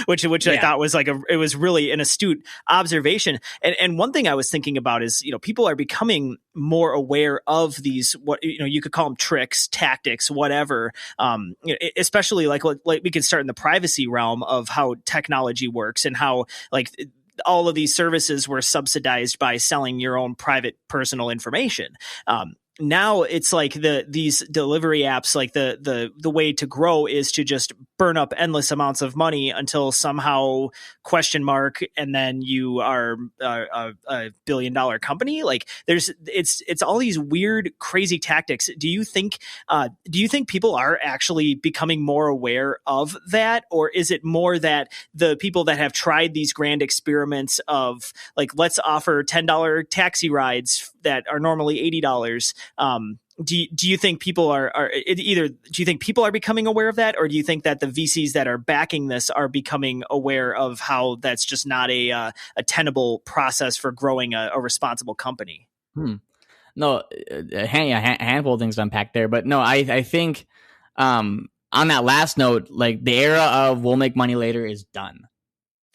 which yeah. I thought was it was really an astute observation. And one thing I was thinking about is, people are becoming more aware of these, what, you could call them tricks, tactics, whatever, especially like we can start in the privacy realm of how technology works and how like all of these services were subsidized by selling your own private personal information. Now it's like these delivery apps, like the way to grow is to just burn up endless amounts of money until somehow question mark, and then you are a $1 billion company. Like it's all these weird, crazy tactics. Do you think people are actually becoming more aware of that, or is it more that the people that have tried these grand experiments of like, let's offer $10 taxi rides that are normally $80? Do you think people are either, do you think people are becoming aware of that, or do you think that the VCs that are backing this are becoming aware of how that's just not a tenable process for growing a responsible company? No, a handful of things to unpack there, but no, I think on that last note, like the era of we'll make money later is done.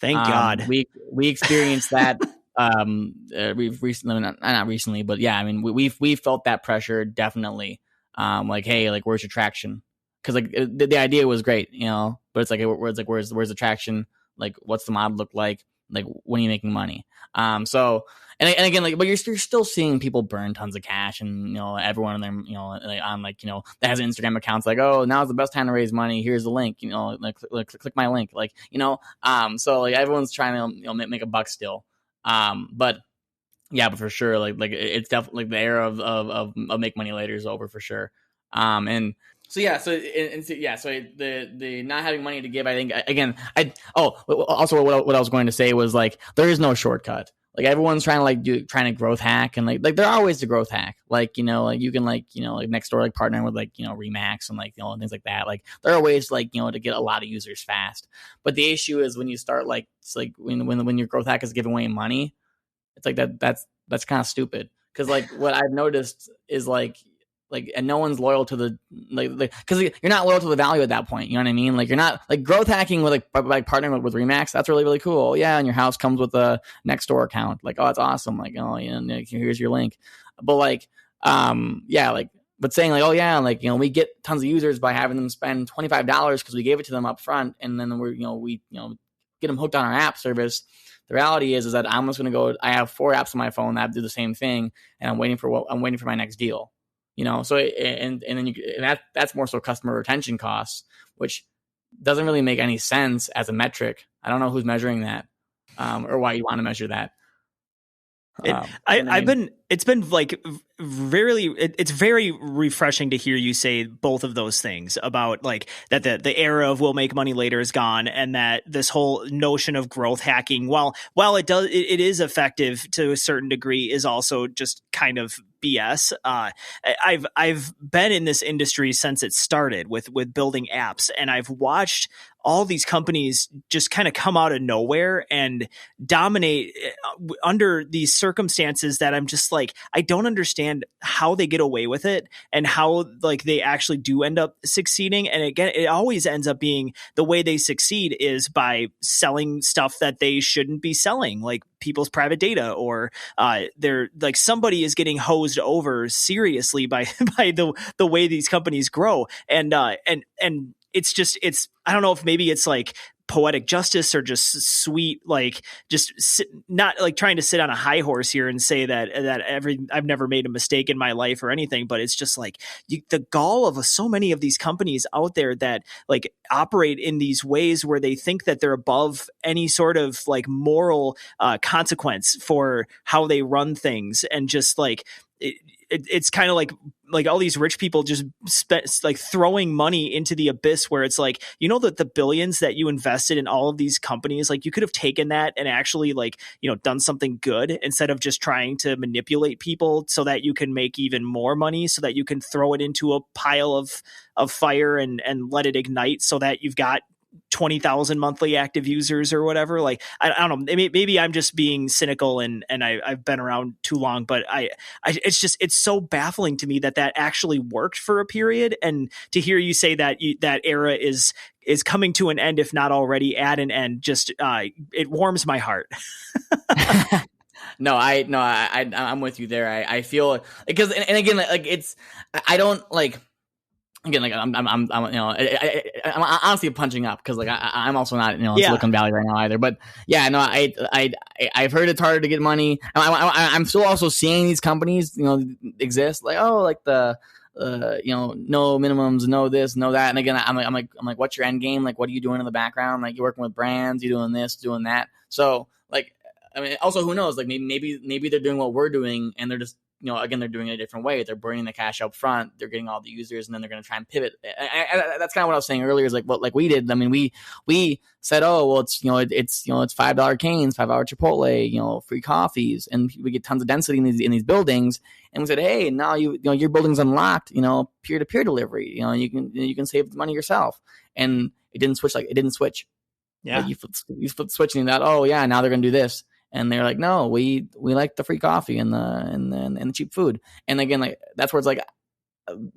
Thank God. We experienced that we've recently, not recently, but yeah, I mean we felt that pressure definitely. Like, hey, like where's your traction? Because like the idea was great, you know, but it's like where's the traction? Like what's the model look like? Like when are you making money? So and again, like, but you're still seeing people burn tons of cash, and you know everyone in there, you know, like, on like, you know, that has Instagram accounts, like, oh, now's the best time to raise money. Here's the link, you know, like click my link, like, you know, so like everyone's trying to, you know, make a buck still, but yeah, but for sure, like it's definitely like the era of make money later is over for sure, and. So yeah, so the not having money to give, I think also what I was going to say was like there is no shortcut. Like everyone's trying to growth hack, and like there are ways to growth hack. Like, you know, like you can like, you know, like next door, like partnering with like, you know, Remax and like, you know, and things like that. Like there are ways to like, you know, to get a lot of users fast. But the issue is when you start like, it's like when your growth hack is giving away money, it's like that's kind of stupid. Because like what I've noticed is like and no one's loyal to the like because you're not loyal to the value at that point, you know what I mean? Like you're not like growth hacking with like partnering with Remax. That's really, really cool. Yeah, and your house comes with a next door account. Like, oh, that's awesome. Like, oh, you know, here's your link. But like yeah, like, but saying like, oh yeah, like, you know, we get tons of users by having them spend $25 because we gave it to them up front, and then we get them hooked on our app service. The reality is that I'm just going to go, I have 4 apps on my phone that do the same thing, and I'm waiting for my next deal. You know, so and then that's more so customer retention costs, which doesn't really make any sense as a metric. I don't know who's measuring that, or why you want to measure that. It's been like it's very refreshing to hear you say both of those things about like that the era of we'll make money later is gone, and that this whole notion of growth hacking, while it is effective to a certain degree, is also just kind of BS. I've been in this industry since it started with building apps, and I've watched all these companies just kind of come out of nowhere and dominate under these circumstances that I'm just like, I don't understand how they get away with it and how like they actually do end up succeeding. And again, it always ends up being the way they succeed is by selling stuff that they shouldn't be selling, like people's private data, or they're like somebody is getting hosed over seriously by the way these companies grow. And it's I don't know if maybe it's like poetic justice or just sweet, like not like trying to sit on a high horse here and say that I've never made a mistake in my life or anything, but it's just like the gall of so many of these companies out there that like operate in these ways where they think that they're above any sort of like moral consequence for how they run things, and just like it's kind of like all these rich people just like throwing money into the abyss, where it's like, you know, that the billions that you invested in all of these companies, like you could have taken that and actually like, you know, done something good instead of just trying to manipulate people so that you can make even more money, so that you can throw it into a pile of fire and let it ignite so that you've got 20,000 monthly active users or whatever. Like, I don't know, maybe I'm just being cynical and I've been around too long, but it's so baffling to me that actually worked for a period. And to hear you say that that era is coming to an end, if not already at an end, just it warms my heart. No, I'm with you there. I feel because, and again, like I don't like, again, like I'm you know, I'm honestly punching up because like I'm also not, you know, in Silicon Valley right now either. But yeah, no, I've heard it's harder to get money. I'm still also seeing these companies, you know, exist. Like, oh, like the no minimums, no this, no that. And again, I'm like, what's your end game? Like, what are you doing in the background? Like, you're working with brands, you're doing this, doing that. So like, I mean, also who knows? Like maybe they're doing what we're doing, and they're just, again, they're doing it a different way. They're burning the cash up front. They're getting all the users, and then they're going to try and pivot. That's kind of what I was saying earlier. Is like what we did. I mean, we said, oh well, it's $5 canes, $5 Chipotle, free coffees, and we get tons of density in these buildings. And we said, hey, now your building's unlocked. Peer to peer delivery. You can save money yourself. And it didn't switch. Yeah, like you flip the switch and you thought, oh yeah, now they're going to do this. And they're like, no, we like the free coffee and the cheap food. And again, like that's where it's like,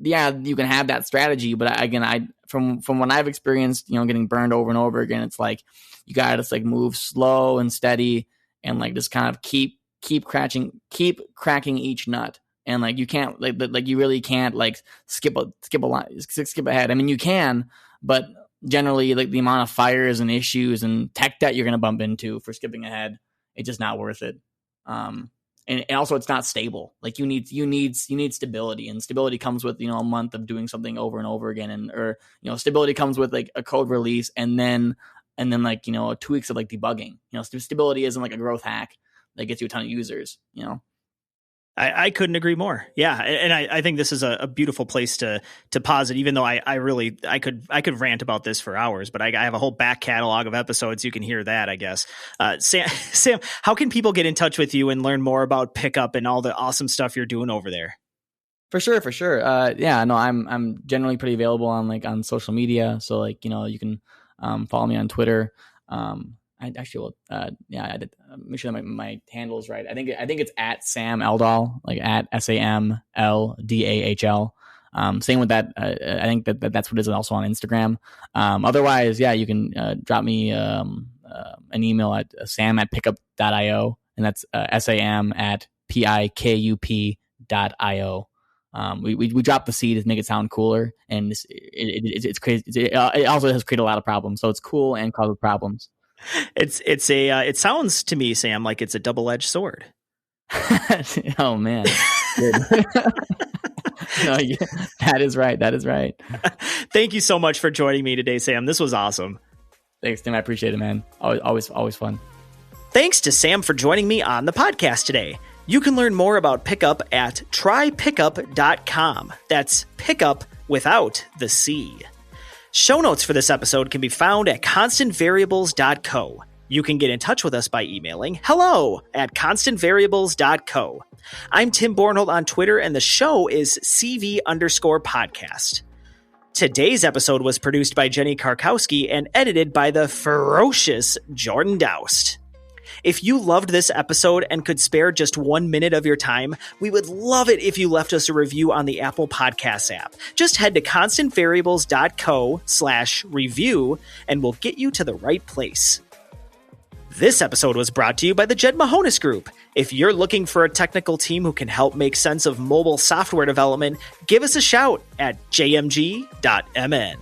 yeah, you can have that strategy, but again, from what I've experienced, getting burned over and over again, it's like you gotta just like move slow and steady, and like just kind of keep cracking each nut. And like you can't like you really can't like skip ahead. I mean, you can, but generally, like the amount of fires and issues and tech debt you're gonna bump into for skipping ahead, it's just not worth it. And also it's not stable. Like you need stability, and stability comes with, a month of doing something over and over again, or stability comes with like a code release and then like, 2 weeks of like debugging. Stability isn't like a growth hack that gets you a ton of users, I couldn't agree more. Yeah. And I think this is a beautiful place to pause it, even though I could rant about this for hours, but I have a whole back catalog of episodes. You can hear that, I guess. Sam, how can people get in touch with you and learn more about Pikup and all the awesome stuff you're doing over there? For sure. Yeah, no, I'm generally pretty available on social media. So like, you can follow me on Twitter. I actually will. I did make sure that my handle is right. I think it's at Sam Lerdahl, like at SAMLDAHL. Same with that. I think that's what it is also on Instagram. Otherwise, yeah, you can drop me an email at sam@pikup.io, and that's sam@pikup.io. We dropped the C to make it sound cooler, and it's crazy. It also has created a lot of problems, so it's cool and causes problems. It sounds to me, Sam, like it's a double-edged sword. Oh man. No, yeah, that is right. Thank you so much for joining me today, Sam. This was awesome. Thanks, Tim. I appreciate it, man. Always fun. Thanks to Sam for joining me on the podcast today. You can learn more about Pikup at trypikup.com. That's Pikup without the C. Show notes for this episode can be found at constantvariables.co. You can get in touch with us by emailing hello@constantvariables.co. I'm Tim Bornhold on Twitter, and the show is CV_podcast. Today's episode was produced by Jenny Karkowski and edited by the ferocious Jordan Doust. If you loved this episode and could spare just 1 minute of your time, we would love it if you left us a review on the Apple Podcasts app. Just head to constantvariables.co/review and we'll get you to the right place. This episode was brought to you by the Jed Mahonis Group. If you're looking for a technical team who can help make sense of mobile software development, give us a shout at jmg.mn.